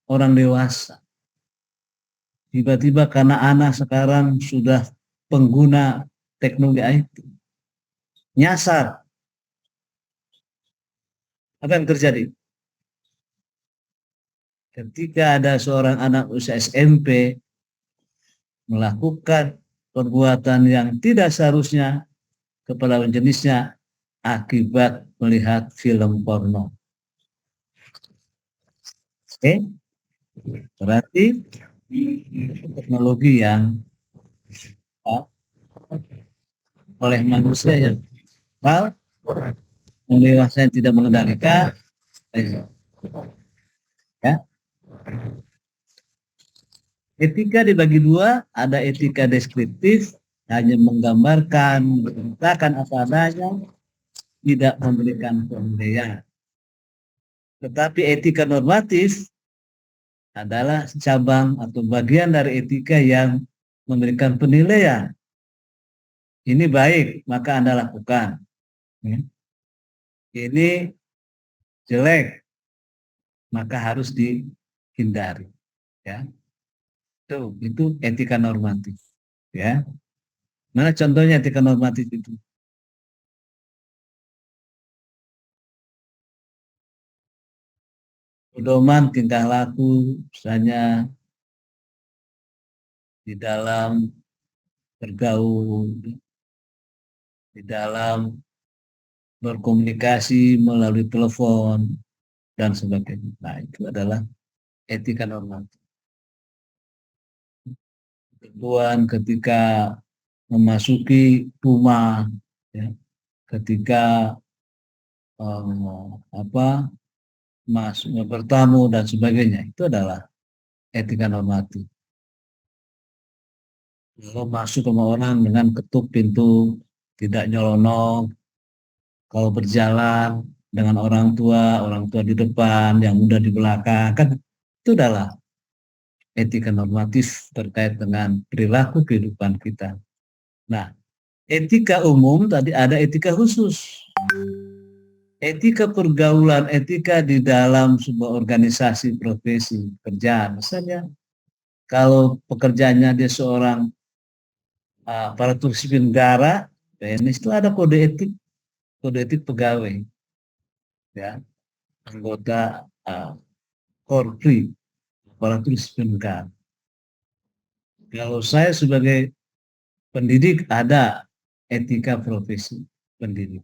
orang dewasa, tiba-tiba karena anak sekarang sudah pengguna teknologi IT, nyasar. Apa yang terjadi? Ketika ada seorang anak usia SMP melakukan perbuatan yang tidak seharusnya kepada lawan jenisnya akibat melihat film porno. Oke? Berarti teknologi yang oleh manusia yang dewasa yang tidak mengendalikan, ya. Etika dibagi dua, ada etika deskriptif, hanya menggambarkan, menceritakan apa adanya, tidak memberikan penilaian. Tetapi etika normatif adalah cabang atau bagian dari etika yang memberikan penilaian. Ini baik, maka Anda lakukan. Ini jelek, maka harus dihindari. Ya. Itu etika normatif, ya. Mana contohnya etika normatif itu? Pedoman tingkah laku, misalnya di dalam bergaul, di dalam berkomunikasi melalui telepon dan sebagainya. Nah, itu adalah etika normatif. Ketentuan ketika memasuki rumah, ya, ketika masuk bertamu dan sebagainya, itu adalah etika normatif. Kalau masuk ke rumah orang dengan ketuk pintu, tidak nyelonong, kalau berjalan dengan orang tua di depan, yang muda di belakang, kan itu adalah etika normatif terkait dengan perilaku kehidupan kita. Nah, etika umum tadi ada etika khusus. Etika pergaulan, etika di dalam sebuah organisasi, profesi, pekerjaan. Misalnya, kalau pekerjaannya dia seorang aparatur sipil negara, PNS, itu ada kode etik pegawai. Ya, anggota Korpri, aparatur sipil negara. Kalau saya sebagai pendidik ada etika profesi pendidik,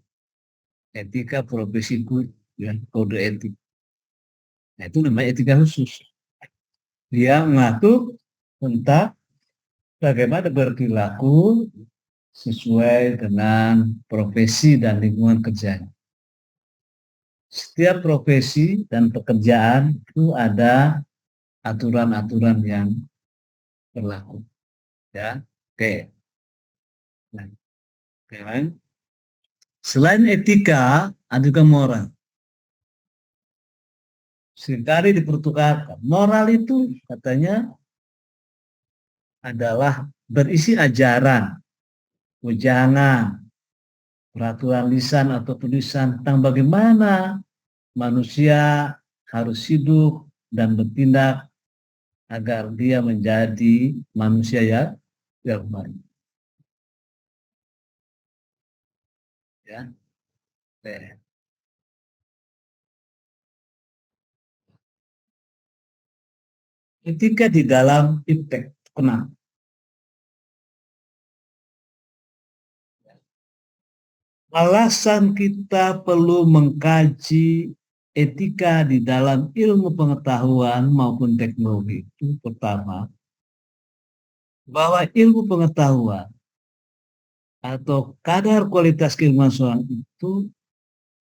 etika profesiku, ya, kode etik. Nah, itu namanya etika khusus. Dia mengatur tentang bagaimana berperilaku sesuai dengan profesi dan lingkungan kerjanya. Setiap profesi dan pekerjaan itu ada aturan-aturan yang berlaku. Ya, oke. Nah, oke. Selain etika, ada juga moral. Seringkali dipertukarkan. Moral itu katanya adalah berisi ajaran, wejangan, peraturan lisan atau tulisan tentang bagaimana manusia harus hidup dan bertindak agar dia menjadi manusia yang baik. Ya. Oke. Etika di dalam iptek, kenapa? Alasan kita perlu mengkaji etika di dalam ilmu pengetahuan maupun teknologi itu pertama, bahwa ilmu pengetahuan atau kadar kualitas keilmuan seorang itu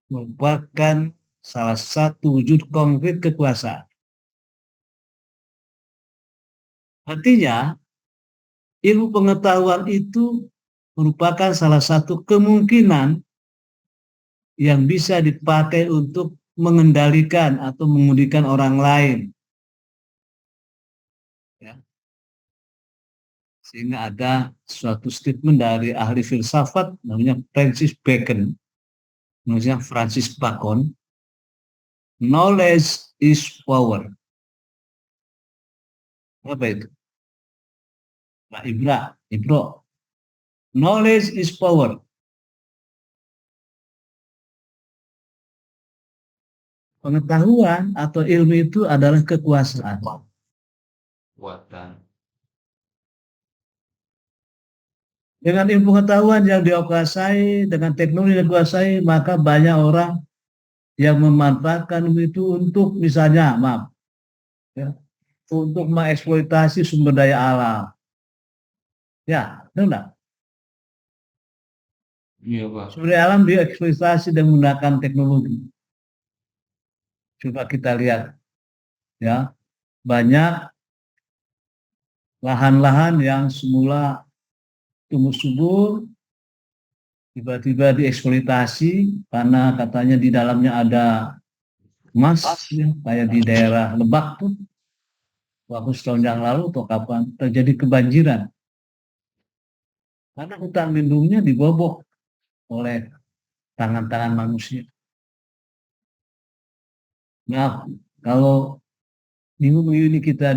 merupakan salah satu wujud konkret kekuasaan. Artinya, ilmu pengetahuan itu merupakan salah satu kemungkinan yang bisa dipakai untuk mengendalikan atau mengemudikan orang lain. Ya. Sehingga ada suatu statement dari ahli filsafat namanya Francis Bacon, namanya Francis Bacon, knowledge is power. Apa itu? Pak Ibro. Knowledge is power. Pengetahuan atau ilmu itu adalah kekuasaan. Buatan. Dengan ilmu pengetahuan yang dikuasai, dengan teknologi yang dikuasai, maka banyak orang yang memanfaatkan itu untuk misalnya, ya, untuk mengeksploitasi sumber daya alam. Ya, benar. Iya, Pak. Sumber daya alam dieksploitasi dengan menggunakan teknologi. Coba kita lihat, ya, banyak lahan-lahan yang semula tumbuh subur, tiba-tiba dieksploitasi karena katanya di dalamnya ada emas, ya, kayak di daerah Lebak tuh, waktu setahun yang lalu atau kapan terjadi kebanjiran. Karena hutan lindungnya dibobok oleh tangan-tangan manusia. Nah, kalau minggu ini kita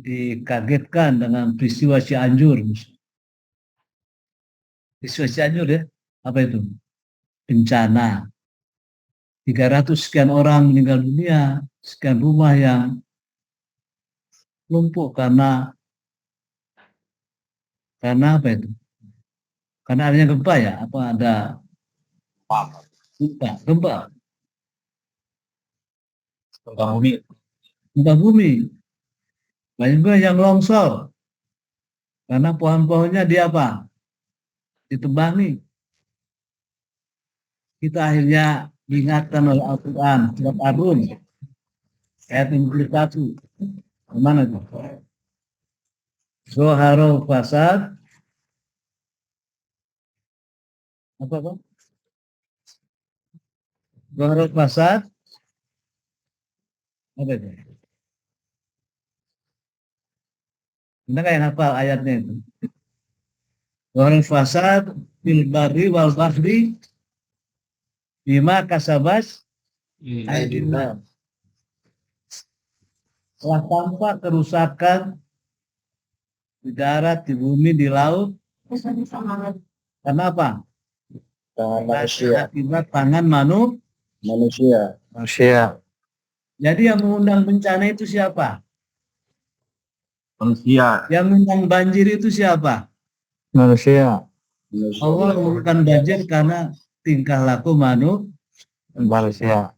dikagetkan dengan peristiwa Cianjur. Peristiwa Cianjur ya, apa itu? Bencana. 300 sekian orang meninggal dunia, sekian rumah yang lumpuh karena apa itu? Karena adanya gempa ya, apa ada gempa bumi. Gempa bumi. Banyak juga yang longsor. Karena pohon-pohonnya ditebangi. Kita akhirnya diingatkan oleh Al-Quran, surat Ar-Rum, ayat 51. Mana itu? Zoharo fasad. Apa? Zoharo fasad. Apa itu? Anda kayak hafal ayatnya itu. Zoharo fasad fil barri wal bahri bima kasabas aydinnas. Telah tampak kerusakan di darat, di bumi, di laut. Karena apa? Tangan manusia. Akibat tangan Manusia. Jadi yang mengundang bencana itu siapa? Manusia. Yang mengundang banjir itu siapa? Manusia. Allah mengundang banjir karena tingkah laku Manusia.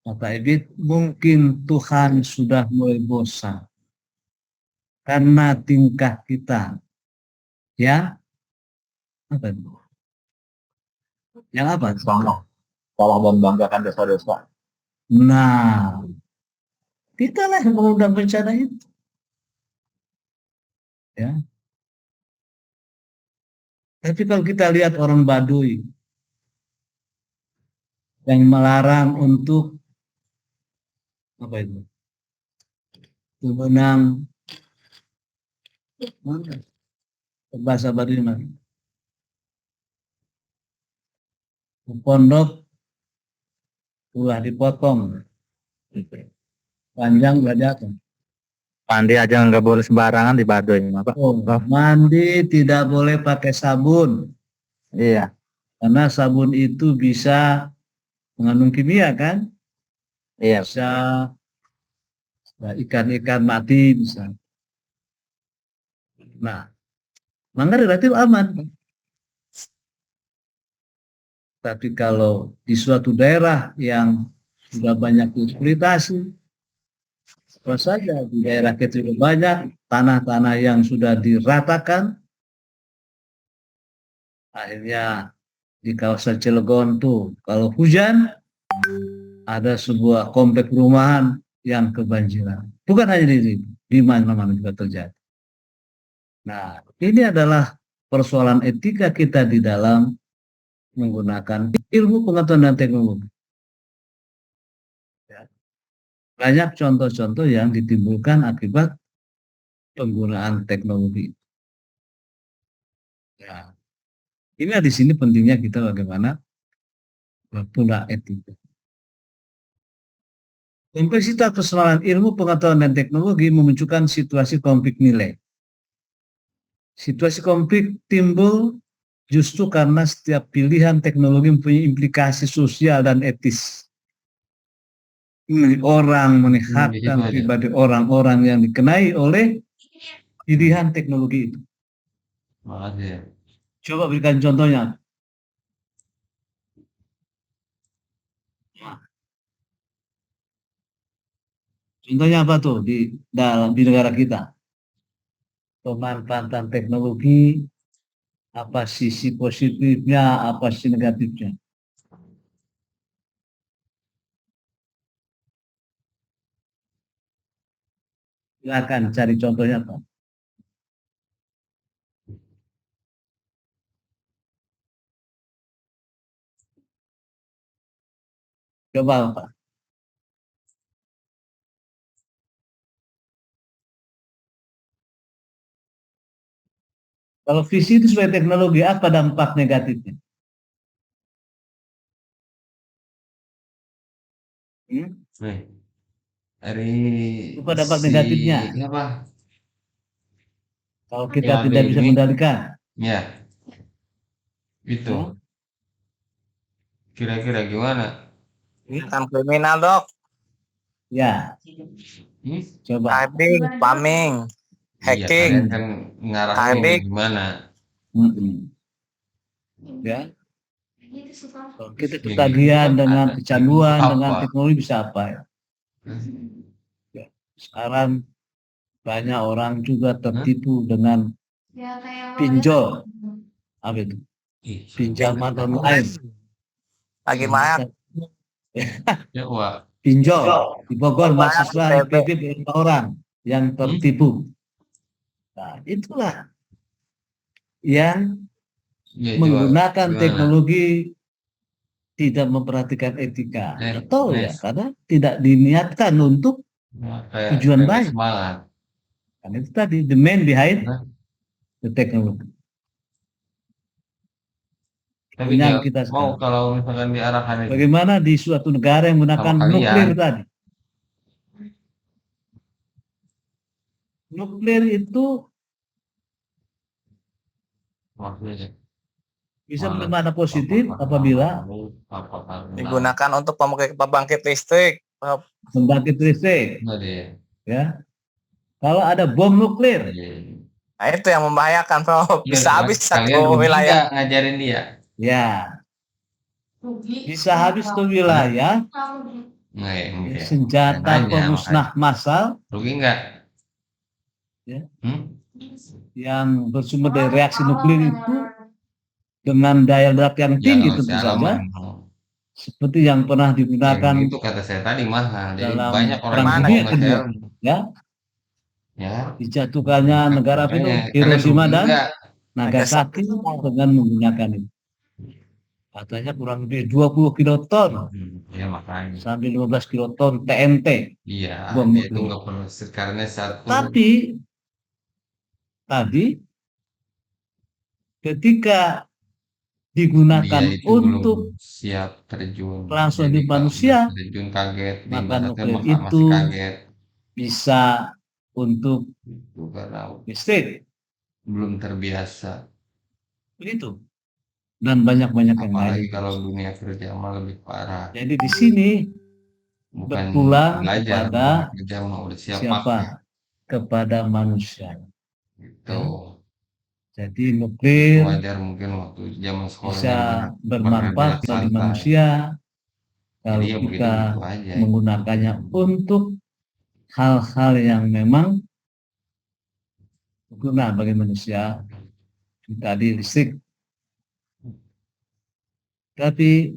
Kata Ibit, mungkin Tuhan sudah mulai bosan karena tingkah kita ya apa itu? Yang apa? Salah membanggakan dosa-dosa. Nah, kita lah yang mengundang bencana itu. Ya. Tapi kalau kita lihat orang Baduy yang melarang untuk apa itu? Benang mana? Bahasa Baduy mana? Pondok ulah dipotong, panjang ulah jatuh. Mandi aja nggak boleh sembarangan di Baduy, Pak. Oh, mandi tidak boleh pakai sabun. Iya. Karena sabun itu bisa mengandung kimia kan? Iya. Bisa ikan-ikan mati bisa. Nah, maka relatif aman. Tapi kalau di suatu daerah yang sudah banyak eksploitasi, apa saja di daerah kecil banyak tanah-tanah yang sudah diratakan, akhirnya di kawasan Cilegon tuh kalau hujan ada sebuah komplek perumahan yang kebanjiran. Bukan hanya di sini, di mana-mana juga terjadi. Nah, ini adalah persoalan etika kita di dalam menggunakan ilmu pengetahuan dan teknologi. Ya. Banyak contoh-contoh yang ditimbulkan akibat penggunaan teknologi. Ya. Ini di sini pentingnya kita bagaimana pula etika. Kompleksitas persoalan ilmu pengetahuan dan teknologi memunculkan situasi konflik nilai. Situasi konflik timbul justru karena setiap pilihan teknologi mempunyai implikasi sosial dan etis. Orang menyehatkan pribadi orang-orang yang dikenai oleh pilihan teknologi itu. Makasih. Coba berikan contohnya. Contohnya apa tuh di negara kita? Pemanfaatan teknologi, apa sisi positifnya, apa sisi negatifnya. Silakan cari contohnya Pak. Coba Pak. Kalau visi itu sebagai teknologi, apa dampak negatifnya? Nih, dari Apa dampak negatifnya? apa? Kalau kita Ya, tidak bisa ini. mengendalikan. Ya, itu. Kira-kira gimana? Kan kriminal, Dok. Ya, coba. Hacking, spamming, Iya, hacking. kalian kan ngarahnya Hacking. gimana? Ya, kalau kita ketagihan dengan kecanduan Apa? dengan teknologi bisa apa ya? Ya, sekarang banyak orang juga tertipu dengan pinjol. Apa itu? Pinjaman online. Lagi mayak. Ya, wah. Pinjol di Bogor mahasiswa IPB beberapa orang yang tertipu. Nah, itulah yang Ya, menggunakan gimana? teknologi tidak memperhatikan etika atau ya Nes. karena tidak diniatkan untuk Nah, kayak tujuan kayak baik. semangat. Kan itu tadi the man behind Hah? the technology. Tapi Yang dia kita mau sekarang. kalau misalkan diarahkan itu. Bagaimana di suatu negara yang menggunakan Sama kalian. nuklir tadi? Nuklir itu Maksudnya, bisa mana? bermakna positif apabila Digunakan untuk pembangkit listrik. membangkit listrik, Enggak deh. ya. Kalau ada bom nuklir, Nah, itu yang membahayakan, Bro. Bisa habis Kalian satu rugi wilayah. nggak ngajarin dia. ya bisa habis tuh wilayah Enggak. senjata Nanya, pemusnah massal. Rugi nggak? yang bersumber dari reaksi nuklir itu dengan daya ledak yang tinggi Jangan tentu usia saja, lama. seperti yang pernah digunakan Itu kata saya tadi mahal. Jadi dalam banyak orang perang yang dunia mau kedua, nge-share. ya, Ya. dijatuhkannya negara apa itu, Makanya, kalian Hiroshima rugi dan nggak? Nagasaki dengan menggunakan itu. Katanya kurang lebih 20 kiloton Ya makanya. sampai 15 kiloton TNT. Iya, Bom dia itu nuklir. nggak perlu karena satu. Tapi tadi ketika digunakan Dia itu untuk belum siap terjun. langsung Jadi di kalau manusia, udah terjun kaget, maka diibaratkan nuklir masih itu kaget. bisa untuk Itu karena listrik, belum terbiasa. begitu, dan banyak-banyak yang Apalagi lain. kalau dunia kerja mah lebih parah. Jadi di sini Bukan berpulang belajar, kepada dunia kerja mah udah siap pakai. siapa? Kepada manusia. Gitu. Jadi nuklir Wajar mungkin waktu zaman sekolah bisa bermanfaat bagi manusia kalau Jadi ya kita begitu aja. menggunakannya untuk hal-hal yang memang berguna bagi manusia. Tadi listrik. Tapi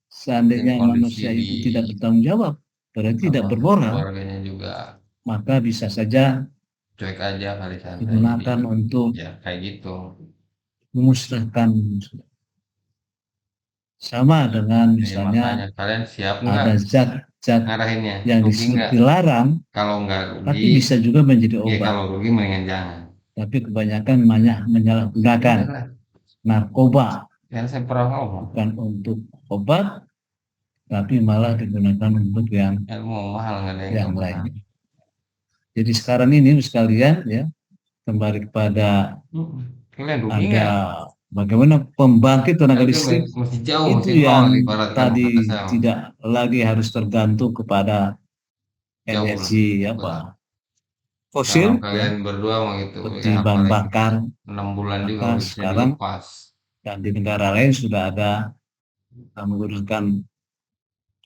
seandainya Dan kondisi manusia itu di- tidak bertanggung jawab, berarti tidak bermoral, Keluarganya juga maka bisa saja cuek aja kali santai. digunakan untuk Ya kayak gitu. memusnahkan. Sama dengan Ya, misalnya makanya kalian siap ada nggak zat-zat ngarahinnya? yang Rugi disebut nggak? dilarang, Kalau nggak tapi rugi, bisa juga menjadi ya obat. kalau rugi mendingan jangan. Tapi kebanyakan menyalahgunakan narkoba, Kan saya pernah ngomong, bukan untuk obat, tapi malah digunakan untuk yang ilmu mahal nggak ada yang nggak lain. pernah. Jadi sekarang ini sekalian ya, kembali kepada Kalian rugi ada nggak? bagaimana pembangkit tenaga Itu listrik masih jauh, itu masih yang nol ibaratkan tadi kata saya. tidak lagi harus tergantung kepada Jauh energi apa fosil, Kalau kalian berdua mah gitu, seperti ya bahan apalagi bakar, 6 bulan juga maka bisa sekarang dilepas. dan di negara lain sudah ada menggunakan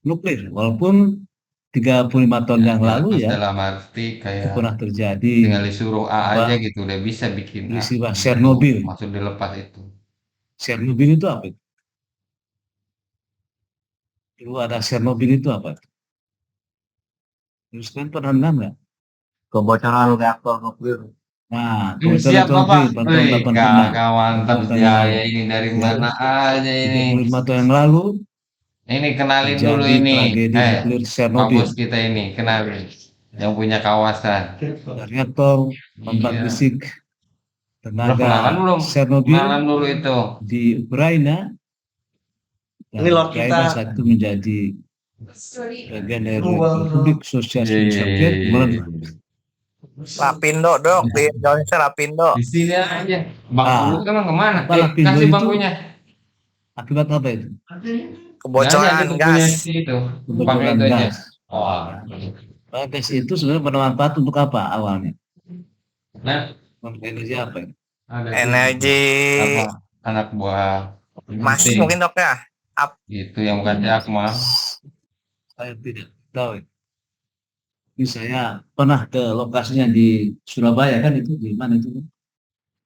nuklir, walaupun 35 tahun yang lalu ya Dalam arti itu kayak pernah terjadi tinggal disuruh A apa, aja gitu udah bisa bikin A. peristiwa Gitu. Chernobyl. Maksud dilepas itu. Chernobyl itu apa itu? Dulu ada Chernobyl itu apa? Terus kan pernah dengar nggak? Kebocoran reaktor nuklir. Nah, Siap Bapak. tahun 86. Kakak mantap Tahun ya ini dari mana aja ini. 35 tahun yang lalu Ini kenalin terjadi dulu ini. tragedi nuklir Chernobyl. Kampus kita ini kenalin. Yang punya kawasan. Reaktor pembangkit Iya. listrik Kenalan tenaga belum? Chernobyl Kenalan dulu itu. di Ukraina. Dan Ini loh Ukraina kita- saat itu menjadi bagian dari Republik Sosialis Uni Soviet. Lapindo dok di Indonesia Lapindo. Di sini aja. Bangku emang kemana? Apa Lapindo Kasih itu? bangkunya. Akibat apa itu? Kebocoran Nggak ada, gas. punya itu. Pakai Kebocoran itu aja. gas. Oh. Gas itu sebenarnya bermanfaat untuk apa awalnya? Nah, Untuk energi apa itu? ada Energi apa? Anak buah. masih Penting. mungkin dok ya. Itu yang bukan Jakma. Saya tidak tahu. Ini saya pernah ke lokasinya di Surabaya kan itu di mana itu?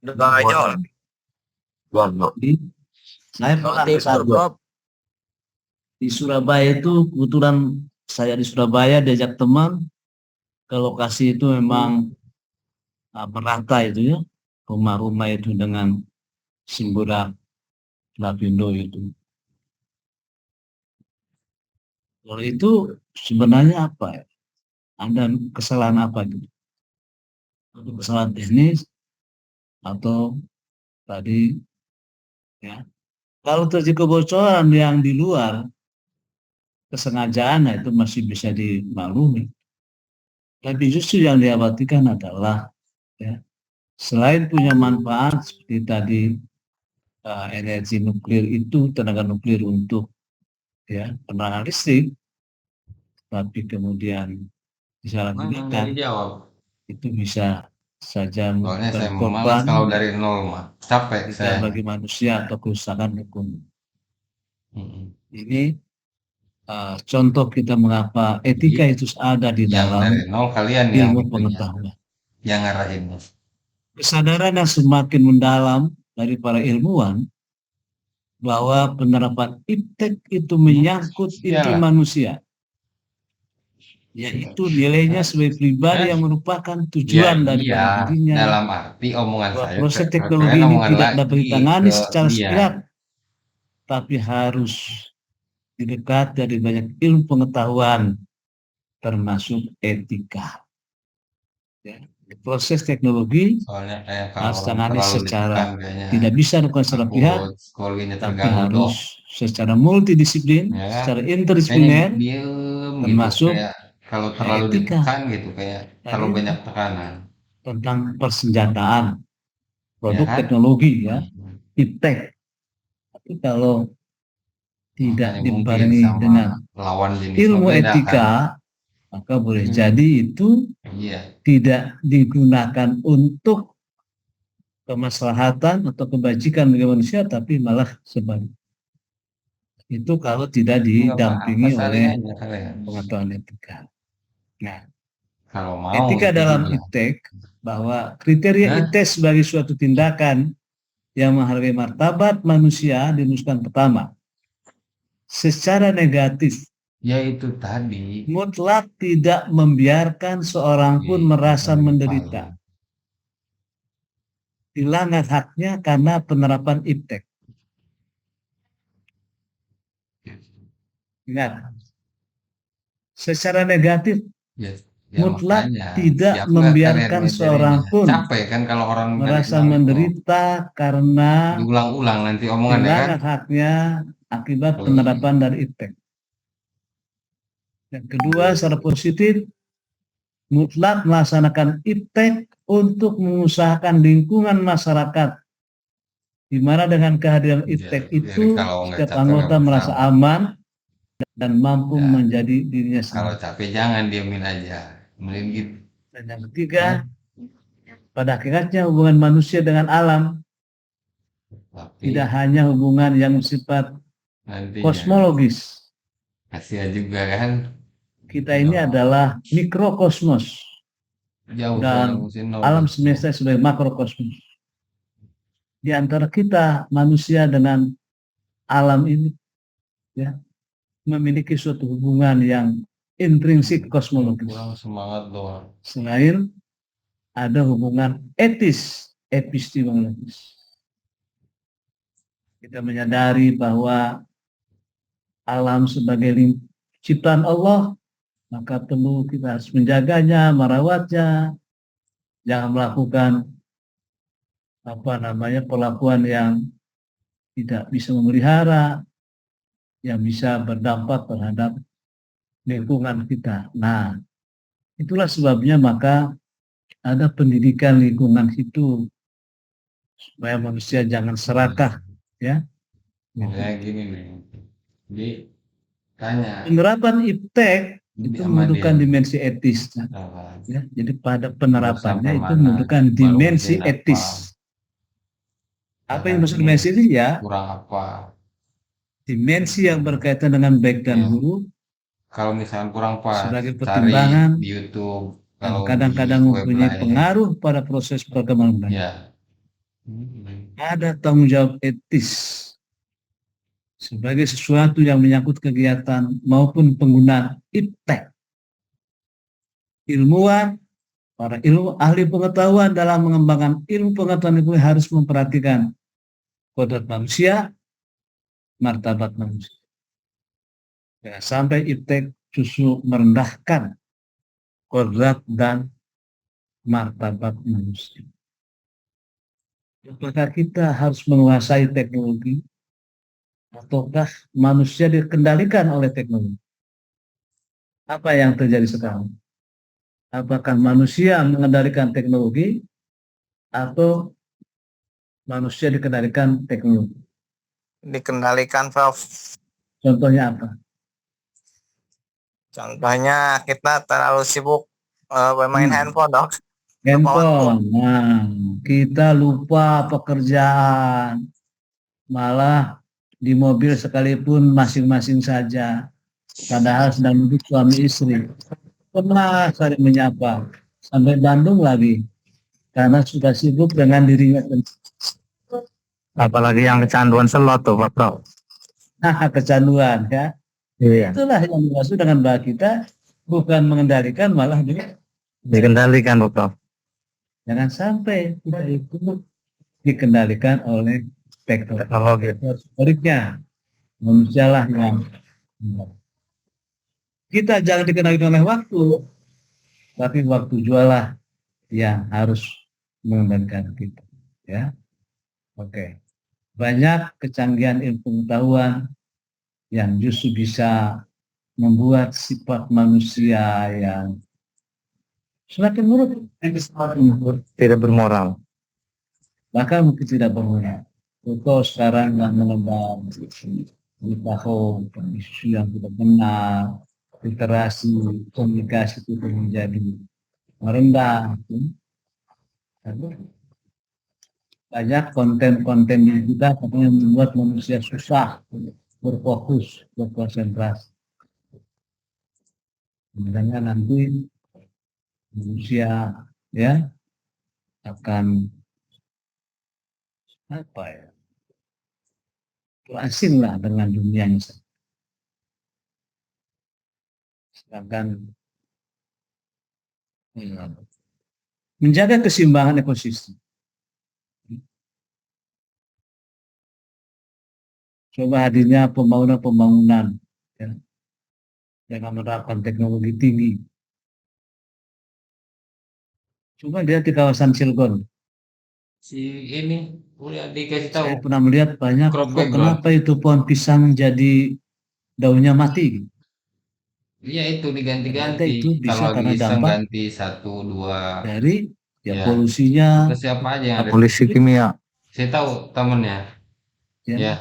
Dojo. Di saya pernah ke sana. Di Surabaya itu kebetulan saya di Surabaya diajak teman ke lokasi itu memang merata itu ya, rumah-rumah itu dengan semburan Lapindo itu. Kalau itu sebenarnya apa ya? Ada kesalahan apa gitu? Atau kesalahan teknis atau tadi ya? Kalau terjadi kebocoran yang di luar kesengajaan, nah itu masih bisa dimaklumi. Tapi justru yang dikhawatirkan adalah ya, selain punya manfaat seperti tadi energi nuklir itu, tenaga nuklir untuk ya penerangan listrik, tapi kemudian disalahgunakan, Dijawab. itu bisa saja Soalnya saya menyebabkan mau malas korban kalau dari nol mah. Capek saya. bagi manusia atau kerusakan hukum. Ini contoh kita mengapa etika itu ada di Yang dalam dari nol kalian yang ilmu punya. pengetahuan. yang ngarahin. Kesadaran yang semakin mendalam dari para ilmuwan bahwa penerapan iptek itu menyangkut inti Iyalah. manusia, yaitu nilainya sebagai pribadi yang merupakan tujuan dari iya, dirinya. dalam arti omongan Bahwa saya proses ke- teknologi kalian ini omongan tidak lagi dapat ditangani ke secara dia. sepihak, tapi harus didekat dari banyak ilmu pengetahuan, termasuk etika. Ya, proses teknologi Soalnya kayak harus kalau tangani terlalu secara ditekan kayaknya tidak bisa dilakukan secara pihak, psikologinya tapi terganggu dong. harus secara multidisiplin, Ya kan? secara Kayaknya interdisipliner, diem gitu, termasuk kayak kalau terlalu etika. ditekan gitu, kayak terlalu Tadi banyak tekanan. tentang persenjataan produk Ya kan? teknologi ya, Hmm. iptek. Tapi kalau tidak Makanya mungkin dibarengi sama dengan lawan jenis ilmu beda kan. etika, maka boleh jadi itu Iya, tidak digunakan untuk kemaslahatan atau kebajikan bagi manusia, tapi malah sebaliknya. Itu kalau tidak nggak apa-apa didampingi oleh seandainya kalian. pengetahuan etika. Nah, Kalau mau etika itu dalam juga. iptek bahwa kriteria Hah? iptek sebagai suatu tindakan yang menghargai martabat manusia dirumuskan pertama. Secara negatif, Ya itu tadi. mutlak tidak membiarkan seorang pun Iya, merasa paling menderita, dilanggar haknya karena penerapan iptek. Ingat, secara negatif Ya, mutlak makanya tidak siap nggak membiarkan kalian seorang materinya? pun Capek kan kalau orang merasa bilang itu. menderita karena Diulang-ulang nanti omongannya kan. dilanggar haknya akibat Oh, penerapan dari iptek. Yang kedua, secara positif, mutlak melaksanakan iptek untuk mengusahakan lingkungan masyarakat, di mana dengan kehadiran iptek Jadi itu kalau nggak setiap capek anggota nggak merasa bersama. aman dan mampu Ya. menjadi dirinya Kalau sendiri. capek jangan diemin aja. Mending gitu. Dan yang ketiga, pada akhirnya hubungan manusia dengan alam Tapi tidak hanya hubungan yang bersifat nantinya kosmologis. kasihan juga kan. Kita ini adalah mikrokosmos Jauh dan soal mesin nol. alam semesta sebagai makrokosmos. Di antara kita manusia dengan alam ini ya memiliki suatu hubungan yang intrinsik kosmologis. Kurang semangat doang. Selain ada hubungan etis, epistemologis. Kita menyadari bahwa alam sebagai ciptaan Allah, maka perlu kita harus menjaganya, merawatnya, jangan melakukan perlakuan yang tidak bisa memelihara, yang bisa berdampak terhadap lingkungan kita. Nah, itulah sebabnya maka ada pendidikan lingkungan itu supaya manusia jangan serakah, ya. Ya gini nih. Jadi tanya. Penerapan iptek itu sama membutuhkan dia. dimensi etis, Apa? ya. Jadi pada penerapannya Sampai itu mana, membutuhkan baru dimensi ngerjain etis. Apa yang maksud dimensi etis ya? Kurang apa? Dimensi yang berkaitan dengan baik dan Ya. buruk Kalau misalkan kurang pas, sebagai cari pertimbangan di YouTube. dan Kalau kadang-kadang di web mempunyai lain. pengaruh pada proses perkembangan. Ya. Ada tanggung jawab etis sebagai sesuatu yang menyangkut kegiatan maupun penggunaan iptek. Ilmuwan, para ahli pengetahuan dalam mengembangkan ilmu pengetahuan itu harus memperhatikan kodrat manusia, martabat manusia. Jangan sampai iptek justru merendahkan kodrat dan martabat manusia. Apakah kita harus menguasai teknologi ataukah manusia dikendalikan oleh teknologi? Apa yang terjadi sekarang? Apakah manusia mengendalikan teknologi atau manusia dikendalikan teknologi? Dikendalikan, Prof. Contohnya apa? Contohnya kita terlalu sibuk bermain handphone, Dok. Handphone. Nah, kita lupa pekerjaan. Malah di mobil sekalipun masing-masing saja. Padahal sedang duduk suami istri. Pernah saling menyapa. Sampai Bandung lagi. karena sudah sibuk dengan dirinya sendiri. Apalagi yang kecanduan slot tuh, Pak Bro. Kecanduan ya. Iya. Itulah yang dimaksud dengan bahwa kita bukan mengendalikan, malah Dikendalikan, Pak Bro. jangan sampai kita itu dikendalikan oleh Teknologi. sebaliknya manusialah yang kita jangan dikendalikan oleh waktu, tapi waktu jualah yang harus mengendalikan kita. Ya, oke. Banyak kecanggihan ilmu pengetahuan yang justru bisa membuat sifat manusia yang semakin buruk, Tidak bermoral. bahkan mungkin tidak berguna. Contoh sekarang yang menebar tahu isu yang tidak benar, literasi komunikasi itu menjadi merendah. Banyak konten-konten yang kita katanya membuat manusia susah berfokus, berkonsentrasi. Sebenarnya nanti manusia ya akan apa ya, asing lah dengan dunianya. Sedangkan menjaga keseimbangan ekosistem. Coba hadirnya pembangunan ya, dengan menerapkan teknologi tinggi. Coba lihat di kawasan Cilegon. Si ini udah dikasih tahu. Saya pernah melihat banyak, Crop kok background. kenapa itu pohon pisang jadi daunnya mati? Iya itu Ternyata diganti-ganti. itu bisa Kalau lagi karena iseng dampak ganti 1, 2. dari ya Ya. polusinya, Kita siapa aja yang ada. Polisi kimia. Saya tahu temennya. ya. Ya.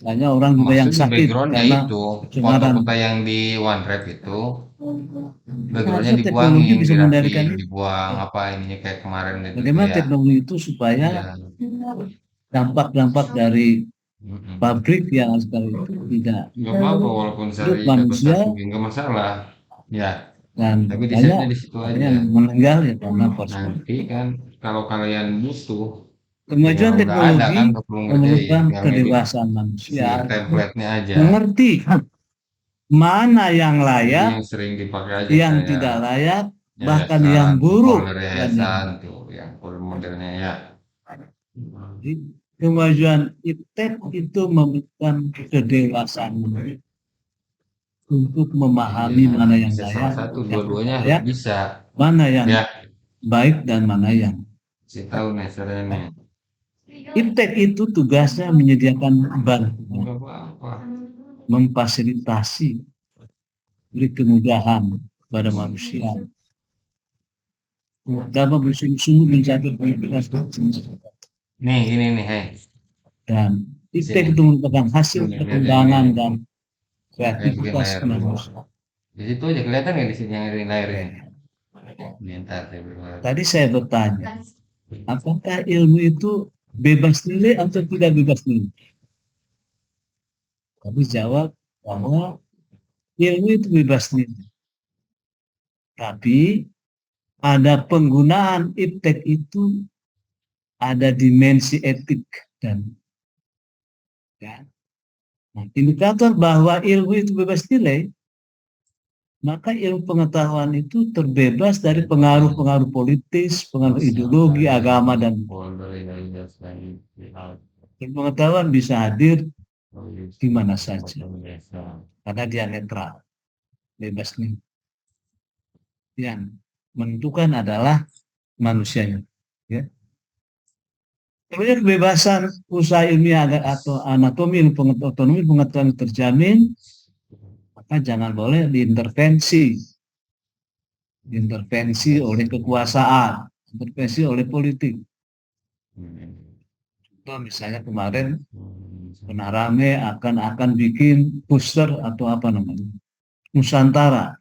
Banyak orang juga yang Maksudnya sakit backgroundnya karena itu pencemaran. foto-foto yang di OneDrive itu backgroundnya Harusnya teknologi dibuangin, bisa mengendalikan itu. dibuang apa ininya kayak kemarin itu Bagaimana ya. teknologi itu supaya Ya. dampak-dampak dari Mm-mm. pabrik yang sekali itu tidak Nggak apa-apa walaupun sehari manusia dapat 1 nggak masalah. Ya. dan Tapi di banyak di situ orang aja. yang meninggal ya karena polusi. Nanti kan kalau kalian butuh Kemajuan ya udah ada teknologi kan nggak perlu ngerjain. memerlukan Tinggal kedewasaan si manusia template-nya aja. mengerti mana yang Ini layak, yang sering dipakai aja yang kayak tidak layak, yayasan, bahkan yang buruk. folder yayasan tuh yang folder modelnya ya. Jadi, kemajuan iptek itu memberikan kedewasaan manusia untuk memahami Iya, mana yang bisa layak, salah satu yang dua-duanya tidak layak, harus bisa. mana yang Ya, baik dan mana yang. kasih tahu nih caranya nih. Iptek itu tugasnya menyediakan bantuan, Nggak apa-apa. memfasilitasi, beri kemudahan pada manusia. Dapat bersungguh-sungguh mencapai kualitas Nih ini nih, hei. dan iptek itu merupakan hasil perkembangan dan kreativitas Bikin layar dulu. manusia. Di situ aja kelihatan nggak di sini yang ini layar ini? Ini ntar saya beri. Tadi saya bertanya, apakah ilmu itu bebas nilai atau tidak bebas nilai? Kami jawab bahwa ilmu itu bebas nilai. Tapi ada penggunaan iptek itu ada dimensi etik dan ya. Nah, indikator bahwa ilmu itu bebas nilai, maka ilmu pengetahuan itu terbebas dari pengaruh-pengaruh politis, pengaruh ideologi, agama, dan Folder yayasan. ilmu pengetahuan bisa hadir di mana saja karena dia netral, bebas nih. Yang menentukan adalah manusianya. Ya. Kemudian kebebasan usaha ilmiah atau anatomi otonomi pengetahuan terjamin, maka jangan boleh diintervensi oleh kekuasaan, intervensi oleh politik. Contoh misalnya kemarin pernah rame akan bikin booster atau apa namanya Nusantara,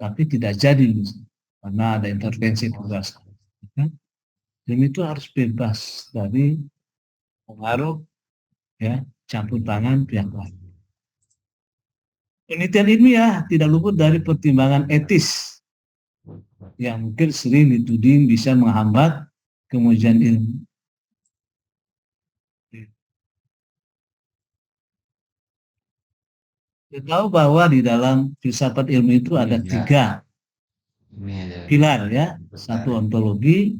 tapi tidak jadi karena ada intervensi kekuasaan. Dan itu harus bebas dari pengaruh ya campur tangan pihak lain. Penelitian ilmiah tidak luput dari pertimbangan etis yang mungkin sering dituding bisa menghambat kemajuan ilmu. Kita tahu bahwa di dalam filsafat ilmu itu ada tiga Ini aja. pilar ya, satu ontologi,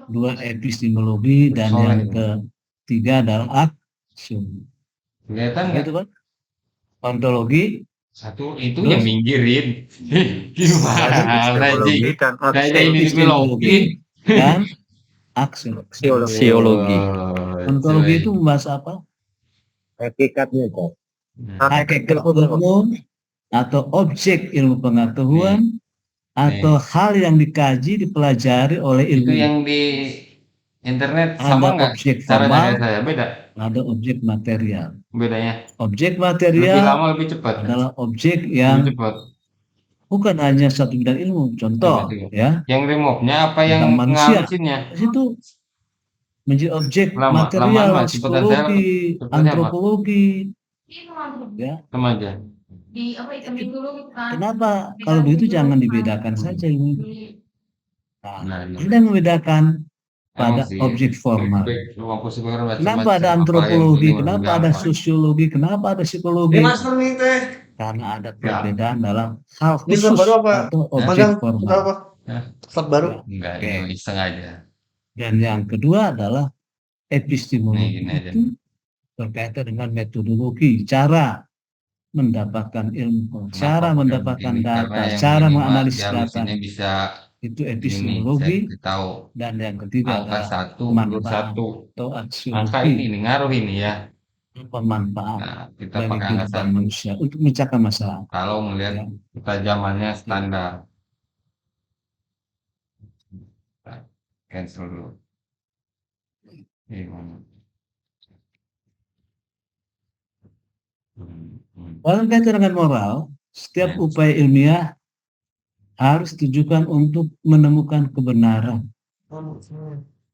dua epistemologi, dan yang ketiga adalah aksiologi. Kelihatan nggak? Gitu kan? Ontologi, Satu itu Terus? yang minggirin. Gimana Epistemologi sih? dan Kayaknya ini epistemologi, filosofi. dan aksiologi. Aksiologi. Ontologi itu membahas apa? Hakikatnya kok. Hakikat umum atau objek ilmu pengetahuan atau hal yang dikaji, dipelajari oleh Itu ilmu. yang di internet Ada sama nggak? objek Caranya formal, kayak saya beda. ada objek material. Bedanya. Objek Lebih material lama lebih cepat. adalah objek Lebih yang cepat. bukan hanya satu bidang ilmu. Contoh, Betul. ya, Yang remove-nya apa yang tentang manusia. ngabisinnya? Di situ menjadi objek Lama- material, lamaan mah, cepetan saya- psikologi, cepetannya apa? antropologi. Ya, Sama aja. Di apa itu dulu kan. kenapa kalau begitu jangan dibedakan saja ini. Nah, ini. Ada yang membedakan pada Emang sih, objek formal. ruang positif kan Kenapa macam-macam. ada Apa antropologi, yang kenapa lebih ada gampang? sosiologi, kenapa ada psikologi? Karena ada perbedaan dalam hal Ini khusus baru apa? atau objek Magang formal. apa? Hah? Klub baru. Enggak, Oke. itu iseng aja. Dan yang kedua adalah epistemologi. Ini aja. Itu berkaitan dengan metodologi, cara mendapatkan ilmu, cara Kenapa mendapatkan begini? data, Karena yang cara minimal menganalisis dia data. harusnya bisa Itu ini, epistemologi. saya tahu Dan yang ketiga angka adalah 1 manfaat plus 1. atau Angka aksiologi, ini ngaruh ini ya. pemanfaat Nah, kita bagi pakai angka kehidupan 1. manusia untuk memecahkan masalah. Kalau melihat Ya. ketajamannya standar. Cancel dulu. Gimana? Walau kaitan dengan moral, setiap upaya ilmiah harus ditujukan untuk menemukan kebenaran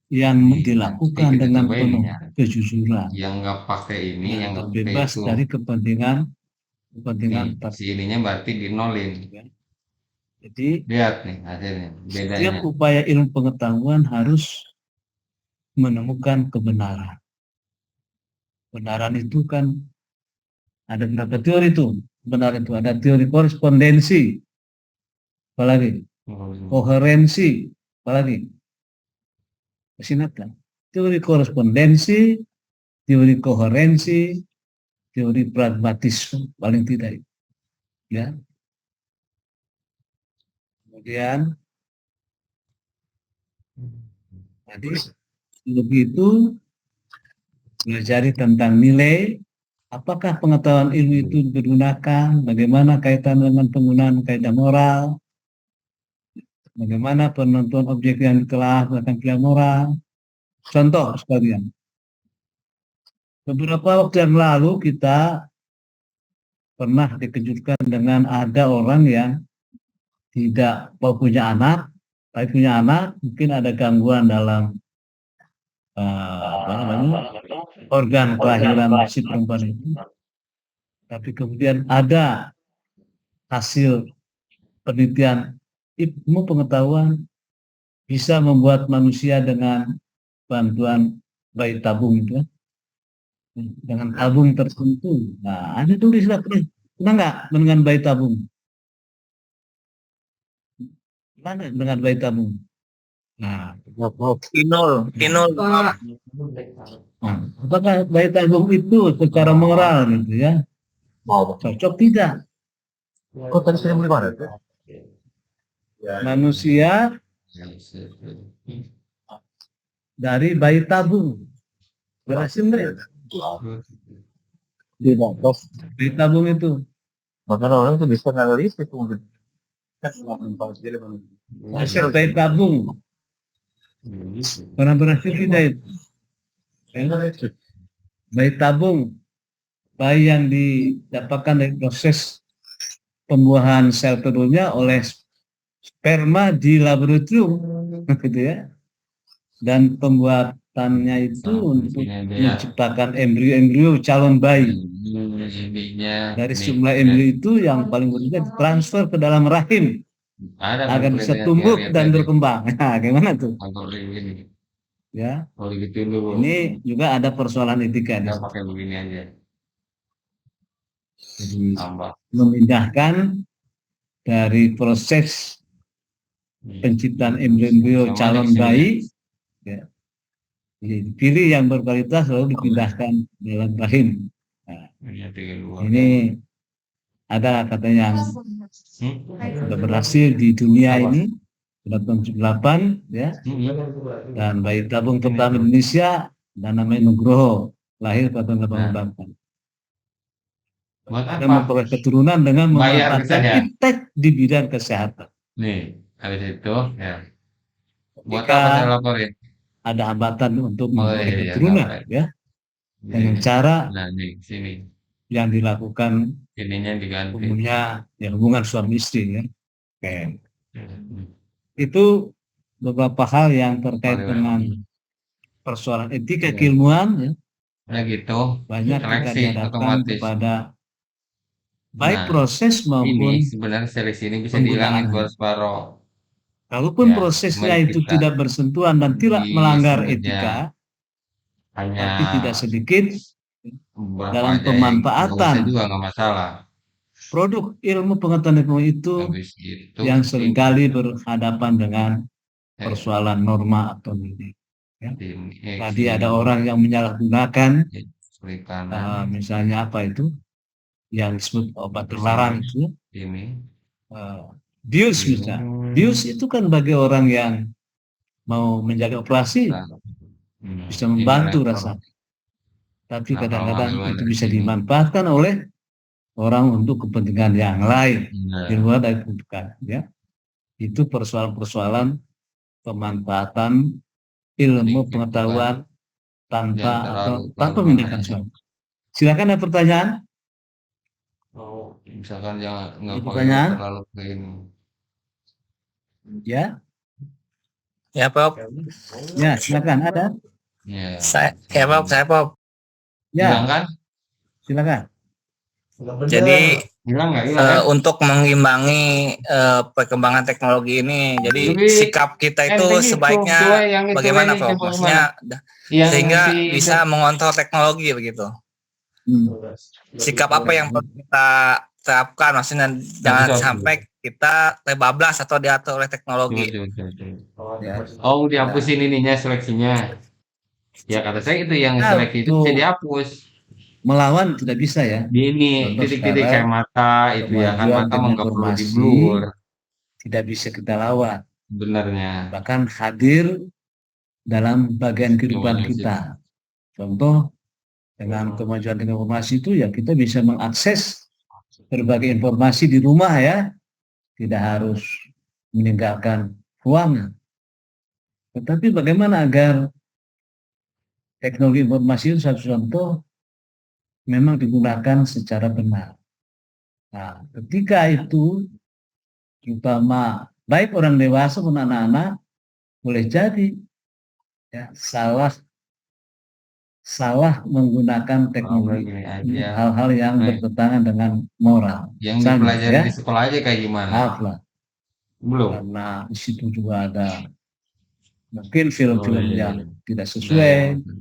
yang dilakukan Kita dengan cobain penuh ya. kejujuran, Yang nggak pakai ini, yang nggak pakai bebas itu. dari kepentingan Nih, tertentu. si ininya berarti dinolin. Jadi Lihat nih hasilnya. setiap Bedanya. upaya ilmu pengetahuan harus menemukan kebenaran. Kebenaran itu kan ada berapa teori itu? Kebenaran itu ada teori korespondensi, apalagi koherensi, apalagi masih ingat kan? Teori korespondensi, teori koherensi, teori pragmatisme paling tidak, ya. Kemudian tadi begitu pelajari tentang nilai, apakah pengetahuan ilmu itu digunakan, bagaimana kaitan dengan penggunaan kaidah moral, bagaimana penentuan objek yang ditelah berdasarkan pilihan moral. Contoh sekalian, beberapa waktu yang lalu kita pernah dikejutkan dengan ada orang yang tidak mau punya anak, tapi punya anak mungkin ada gangguan dalam organ kelahiran si perempuan itu, tapi kemudian ada hasil penelitian ilmu pengetahuan bisa membuat manusia dengan bantuan bayi tabung itu, dengan tabung tertentu. Nah, ada tulis lah, pernah nggak dengan bayi tabung? Mana dengan bayi tabung? Nah, Inul. nah, apakah bayi tabung itu secara moral gitu ya cocok tidak? Kok tadi saya beli mana tuh? Manusia dari bayi tabung berhasil nggak? Tidak, Prof. Bayi tabung itu Makanya orang itu bisa analisis itu mungkin. hasil bayi tabung pernah berhasil tidak itu? Bayi tabung, bayi yang didapatkan dari proses pembuahan sel telurnya oleh sperma di laboratorium, gitu ya. Dan pembuatannya itu untuk menciptakan embrio-embrio calon bayi. Dari jumlah embrio itu yang paling berharga ditransfer ke dalam rahim Ada agar bisa penelitian tumbuh teori dan tadi. berkembang. Nah, gimana tuh? Kalau ini, Ya, kalau gitu dulu. ini juga ada persoalan etika di Kita situ. pakai begini aja. Jadi Tambah. memindahkan dari proses penciptaan embrio Sama calon di sini, bayi, ya, jadi dipilih yang berkualitas lalu dipindahkan dalam rahim. Nah, ya, 32. ini ada katanya yang Hmm? sudah berhasil di dunia Apa? ini sudah tahun 78 ya, dan bayi tabung pertama Indonesia dan namanya Nugroho lahir pada tahun 88. Buat Dan apa? memperoleh keturunan dengan Bayar memanfaatkan saja. iptek di bidang kesehatan. Nih, habis itu ya. Buat Jika apa saya laporin? ada hambatan untuk Oh memperoleh iya, iya, keturunan, ngapain? ya, dengan Ini. cara Nah, nih, sini. yang dilakukan Ininya diganti. umumnya ya hubungan suami istri, ya. Oke. Hmm. Itu beberapa hal yang terkait Paling dengan enak. persoalan etika Iya. keilmuan, ya. Nah gitu, Banyak kita seleksi dihadapkan otomatis. kepada baik Nah, proses maupun ini sebenarnya seleksi ini bisa dihilangin penggunaan. separuh. Kalaupun Ya, prosesnya cuman itu kita tidak bersentuhan dan tidak di melanggar sini aja. etika, Hanya tapi tidak sedikit beberapa dalam aja yang nggak usah pemanfaatan juga nggak masalah. produk ilmu pengetahuan teknologi itu Habis itu yang seringkali berhadapan dengan eh, persoalan norma atau nilai. Ya. ini Tadi ada orang yang menyalahgunakan, klik kanan misalnya apa itu, yang disebut obat terlarang itu, ini. bius misalnya. Bius itu kan bagi orang yang mau menjalani operasi Nah, bisa ini membantu laptop. rasanya. Tapi Nah, kadang-kadang kalau itu dari bisa sini. dimanfaatkan oleh orang untuk kepentingan yang lain Nah, di luar dari kebutuhan. Ya, itu persoalan-persoalan pemanfaatan ilmu Sedikit, pengetahuan Jangan terlalu tanpa banyak. memindahkan suami. Silakan ada pertanyaan. Oh, misalkan jangan nggak Ada pakai pertanyaan? terlalu ke ini. Ya, Ya, Pop. ya silakan ada. Ya, Ya, Pop. Saya, Pop. hilang Ya, kan? silakan. Jadi Hilang nggak? Hilang kan? untuk mengimbangi perkembangan teknologi ini, jadi Tapi sikap kita itu Coba sebaiknya yang itu bagaimana, lagi, Pop? coba Maksudnya Yang sehingga si- bisa mengontrol teknologi begitu. Sikap apa yang perlu kita terapkan? Maksudnya jangan betul. sampai kita terbablas atau diatur oleh teknologi. Ya. Oh, dihapusin ininya seleksinya. Ya kata saya itu yang Nah, seleksi itu bisa dihapus. Melawan tidak bisa ya. Di ini Contoh titik-titik kayak sekarang, mata itu ya kan, kemajuan mata mah nggak perlu informasi di-blur tidak bisa kita lawan. sebenarnya. Bahkan hadir dalam bagian kehidupan kita. Contoh, dengan kemajuan informasi itu ya kita bisa mengakses berbagai informasi di rumah ya. Tidak harus meninggalkan ruangan. Tetapi bagaimana agar teknologi informasi itu satu contoh memang digunakan secara benar. Nah, ketika itu terutama baik orang dewasa maupun anak-anak boleh jadi ya salah menggunakan teknologi, Gini aja. hal-hal yang Baik. bertentangan dengan moral. Yang Misalnya, dipelajari ya, di sekolah aja kayak gimana? maaf lah, Belum. karena di situ juga ada mungkin film-film Oh, iya, yang iya. tidak sesuai, Nah,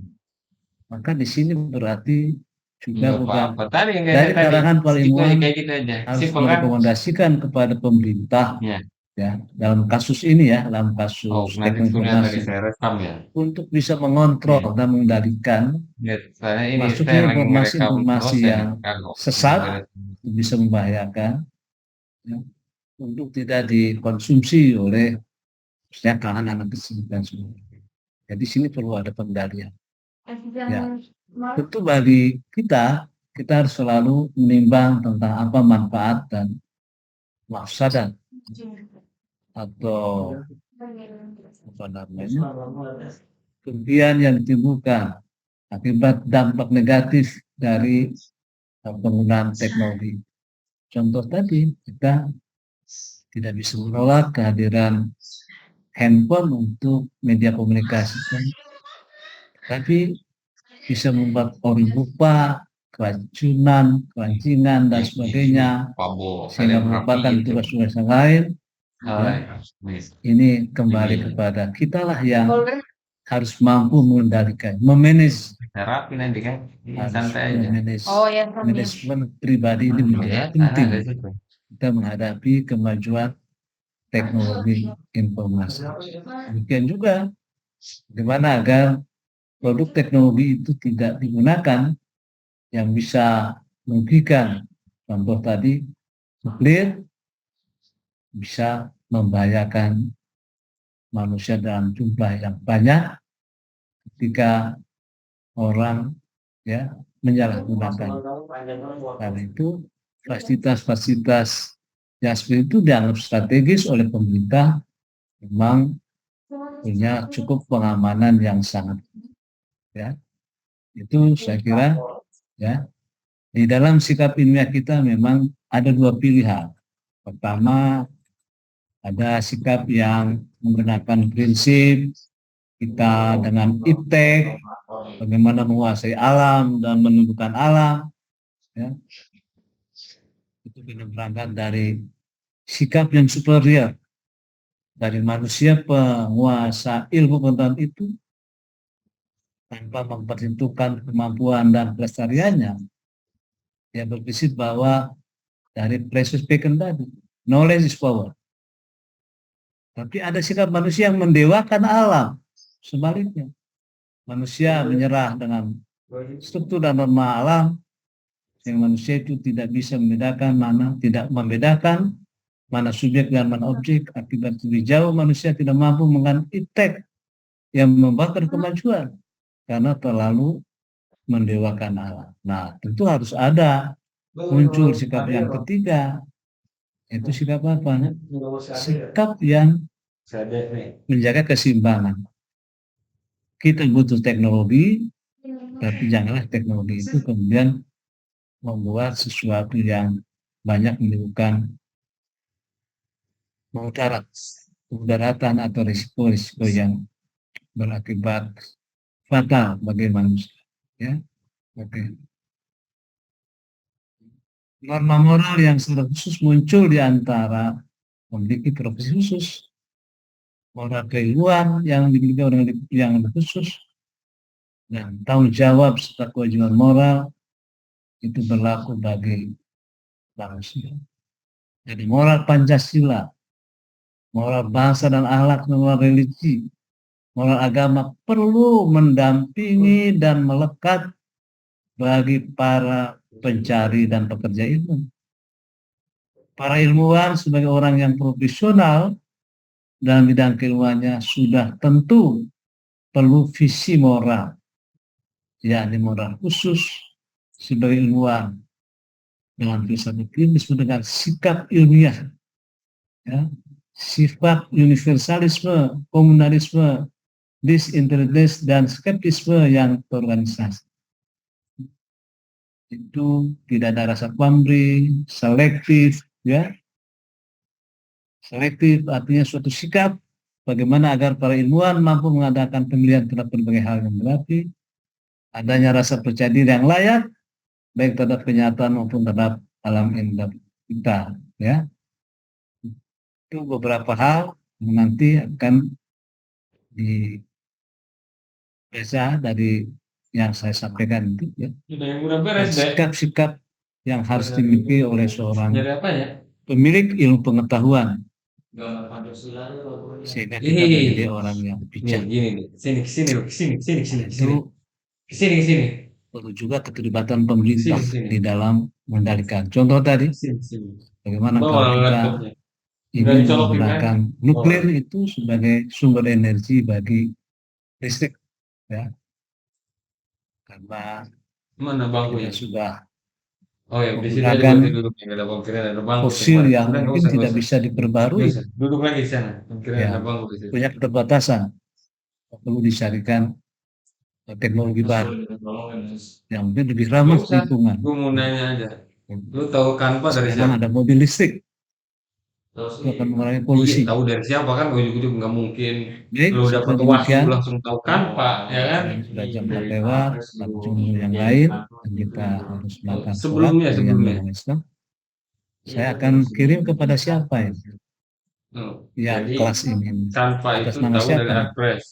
maka di sini berarti juga nggak bukan apa-apa. Tadi yang dari kayak tadi. kalangan para Gitu aja, ilmuwan kayak gitu aja. harus Simpel kan? merekomendasikan kepada pemerintah Ya. ya dalam kasus ini ya, dalam kasus Oh, nanti teknologi sudah tadi informasi saya rekam ya. untuk bisa mengontrol Iya. dan mengendalikan Ya, saya ini masuknya saya lagi informasi-informasi ngerekam yang terus ya. sesat bisa membahayakan ya, untuk tidak dikonsumsi oleh misalnya kalangan anak kecil dan sebagainya. Jadi sini perlu ada pengendalian. Ya. Tentu bagi kita harus selalu menimbang tentang apa manfaat dan mafsadat atau apa namanya kerugian yang ditimbulkan akibat dampak negatif dari penggunaan teknologi. Contoh tadi kita tidak bisa menolak kehadiran handphone untuk media komunikasi, tapi bisa membuat orang lupa, kerancingan dan sebagainya, Pabo, sehingga merupakan tugas-tugas yang lain Oh, Ya. iya. Ini kembali kepada kitalah yang harus mampu mengendalikan, memanage, Terapi nanti kan. Iya, harus santai aja. memanage. Oh ya, serem ya. Manajemen pribadi ini Ya, menjadi ada penting situ. kita menghadapi kemajuan teknologi informasi. Demikian juga bagaimana agar produk teknologi itu tidak digunakan yang bisa merugikan. Contoh tadi, nuklir bisa membahayakan manusia dalam jumlah yang banyak ketika orang ya menyalahgunakan. Karena itu fasilitas-fasilitas yang seperti itu dianggap strategis oleh pemerintah, memang punya cukup pengamanan yang sangat, ya. Itu saya kira, ya, di dalam sikap ilmiah kita memang ada dua pilihan. Pertama, ada sikap yang menggunakan prinsip kita dengan iptek, bagaimana menguasai alam dan menentukan alam, ya. Itu berangkat dari sikap yang superior dari manusia penguasa ilmu pengetahuan itu, tanpa memperhitungkan kemampuan dan kelestariannya, dia berprinsip bahwa dari Francis Bacon tadi, knowledge is power. Tapi ada sikap manusia yang mendewakan alam, sebaliknya. Manusia menyerah dengan struktur dan norma alam, sehingga manusia itu tidak bisa membedakan mana subjek dan mana objek. Akibat lebih jauh manusia tidak mampu menggunakan iptek yang membakar kemajuan karena terlalu mendewakan alam. Nah, tentu harus ada muncul sikap yang ketiga. Itu sikap apa? Sikap yang menjaga keseimbangan. Kita butuh teknologi, tapi janganlah teknologi itu kemudian membuat sesuatu yang banyak menimbulkan mudaratan atau risiko-risiko yang berakibat fatal bagi manusia. Ya, oke. Norma moral yang secara khusus muncul di antara memiliki profesi khusus, moral keilmuan yang dimiliki orang yang khusus, dan tanggung jawab serta kewajiban moral itu berlaku bagi manusia. Jadi moral Pancasila, moral bangsa dan akhlak, moral religi, moral agama perlu mendampingi dan melekat bagi para pencari dan pekerja ilmu. Para ilmuwan sebagai orang yang profesional dalam bidang keilmuannya sudah tentu perlu visi moral, yakni moral khusus sebagai ilmuwan dengan filsafat ilmu disebut dengan sikap ilmiah, ya, sifat universalisme, komunalisme, disinterest dan skeptisme yang terorganisasi. Itu tidak ada rasa pamrih, selektif, ya. Selektif artinya suatu sikap bagaimana agar para ilmuwan mampu mengadakan pemilihan terhadap berbagai hal yang berarti, adanya rasa percaya diri yang layak baik terhadap kenyataan maupun terhadap alam indah kita, ya. Itu beberapa hal yang nanti akan dibaca dari yang saya sampaikan itu, ya. Sikap-sikap yang harus dimiliki oleh seorang pemilik ilmu pengetahuan sehingga kita menjadi orang yang bijak. Itu perlu juga keterlibatan pemerintah di dalam mengendalikan. Contoh tadi, bagaimana kalau kita ingin menggunakan nuklir itu sebagai sumber energi bagi listrik, ya. Karena kita sudah menggunakan fosil yang mungkin tidak bisa diperbarui, ya, punya keterbatasan, perlu dicarikan teknologi baru yang mungkin lebih ramah lingkungan. Sekarang ada mobil listrik, itu akan mengurangi polusi. Tahu dari siapa kan ujuk-ujuk nggak mungkin. Baik, Lu dapat seperti demikian. langsung tahu tanpa, ya kan? Sudah jam lewat, yang lain, dan kita harus melakukan Sebelumnya. Islam. Saya akan kirim kepada siapa ya? yang Jadi kelas ini. tanpa Atas itu nama tahu siapa? dari Alpres.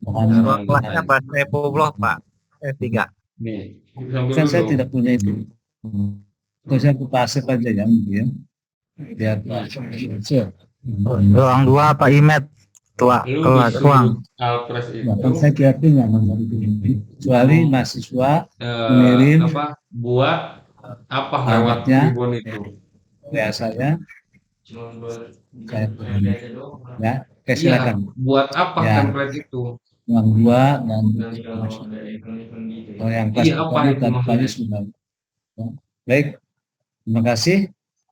Mohon Ruang kelasnya pas Republik Pak. S3. Nih, sambil kan saya dulu. tidak punya itu. Terus aku pasif aja ya, gitu ya. Biar Ruang 2 Pak Imet. Tua Lu kelas ruang. disuruh Alpres itu bahkan saya kira punya nomor itu. Kecuali mahasiswa mengirim buat apa lewat alamatnya tribun itu. ya saya kirim. Ya, oke, Iya, silakan. buat apa Ya. template itu? Yang dua dan yang kelas Iya, apa pertama itu tadi maksudnya? sudah. Ya. Baik, terima kasih.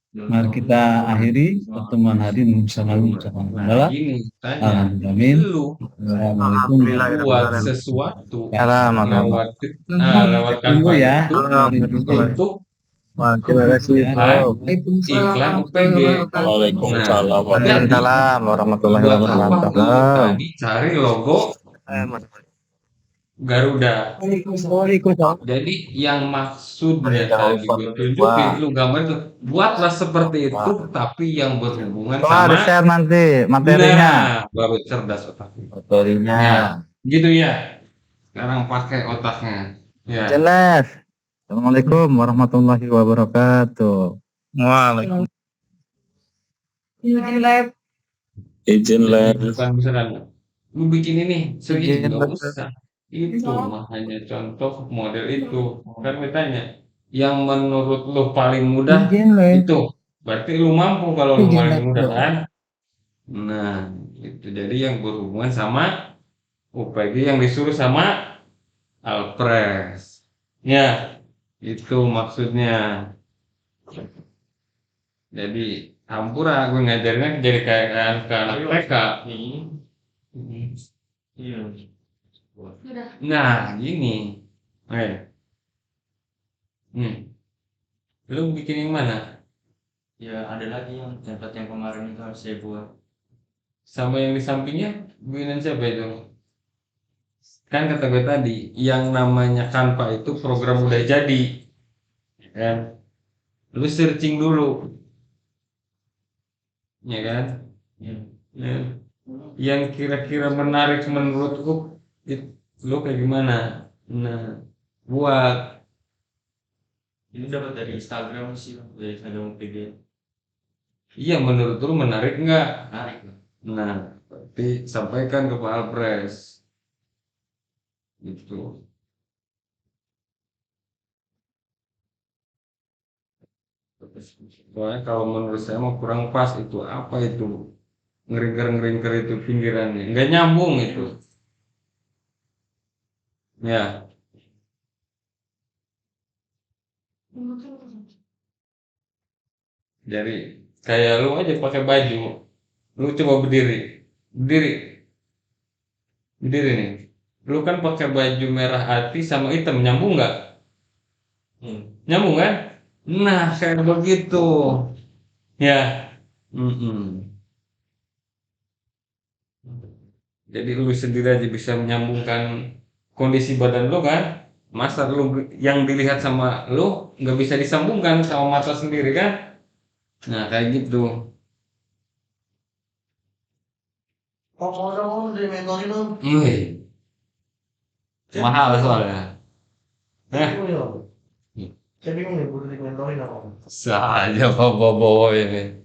Mari kita akhiri pertemuan hari ini bersama Nah, gini, tanya. Alhamdulillah. Lu Assalamualaikum. buat sesuatu Assalamualaikum. lewat Tunggu kanva ya. itu untuk Terima kasih. iklan UPG. Waalaikumsalam. Waalaikumsalam warahmatullahi Buat apa wabarakatuh. tuh? Tadi cari logo Garuda. Jadi yang maksudnya tadi gue tunjukin lu gambar tuh buatlah seperti itu tapi yang berhubungan Wah, sama share nanti materinya. nah, baru cerdas otaknya. Materinya. Ya, gitu ya. Sekarang pakai otaknya. Ya. Jelas. Assalamualaikum warahmatullahi wabarakatuh. Waalaikumsalam. Izin lab. Bukan misalkan lu bikin ini serius Izin, nggak Mas. usah. Itu mah hanya contoh model itu. Kan bertanya yang menurut lu paling mudah itu berarti lu mampu kalau lu paling mudah kan. Nah, itu jadi yang berhubungan sama UPG yang disuruh sama Alpres. Ya, itu maksudnya. Jadi hampura gue ngajarinnya jadi kayak ke anak TK. Sudah. Nah, gini. Lu bikin yang mana? Ya ada lagi yang template yang kemarin itu harus saya buat. Sama yang di sampingnya, bikinan siapa itu? Kan kata gue tadi, yang namanya Canva itu program udah jadi. Kan? Lu searching dulu. Ya kan? Ya. Yang kira-kira menarik menurutku lu kayak gimana? Nah, buat Ini dapat dari Instagram sih, dari Instagram PG. iya menurut lu menarik nggak? Menarik. Nah, berarti sampaikan ke Pak Alpres. Gitu. Soalnya kalau menurut saya mau kurang pas itu apa itu ngeringker itu pinggirannya nggak nyambung itu ya. Jadi kayak lu aja pakai baju lu coba berdiri nih lu kan pakai baju merah hati sama hitam nyambung nggak? Nyambung kan? Nah kayak begitu ya. Jadi lu sendiri aja bisa menyambungkan kondisi badan lu kan, masa lu yang dilihat sama lu nggak bisa disambungkan sama mata sendiri kan? Nah kayak gitu. Om dari mentorin om. Mahal soalnya. Saya bingung nih, butuh di mentorin om. Saja bawa ini.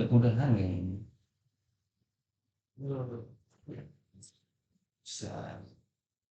Udah nih.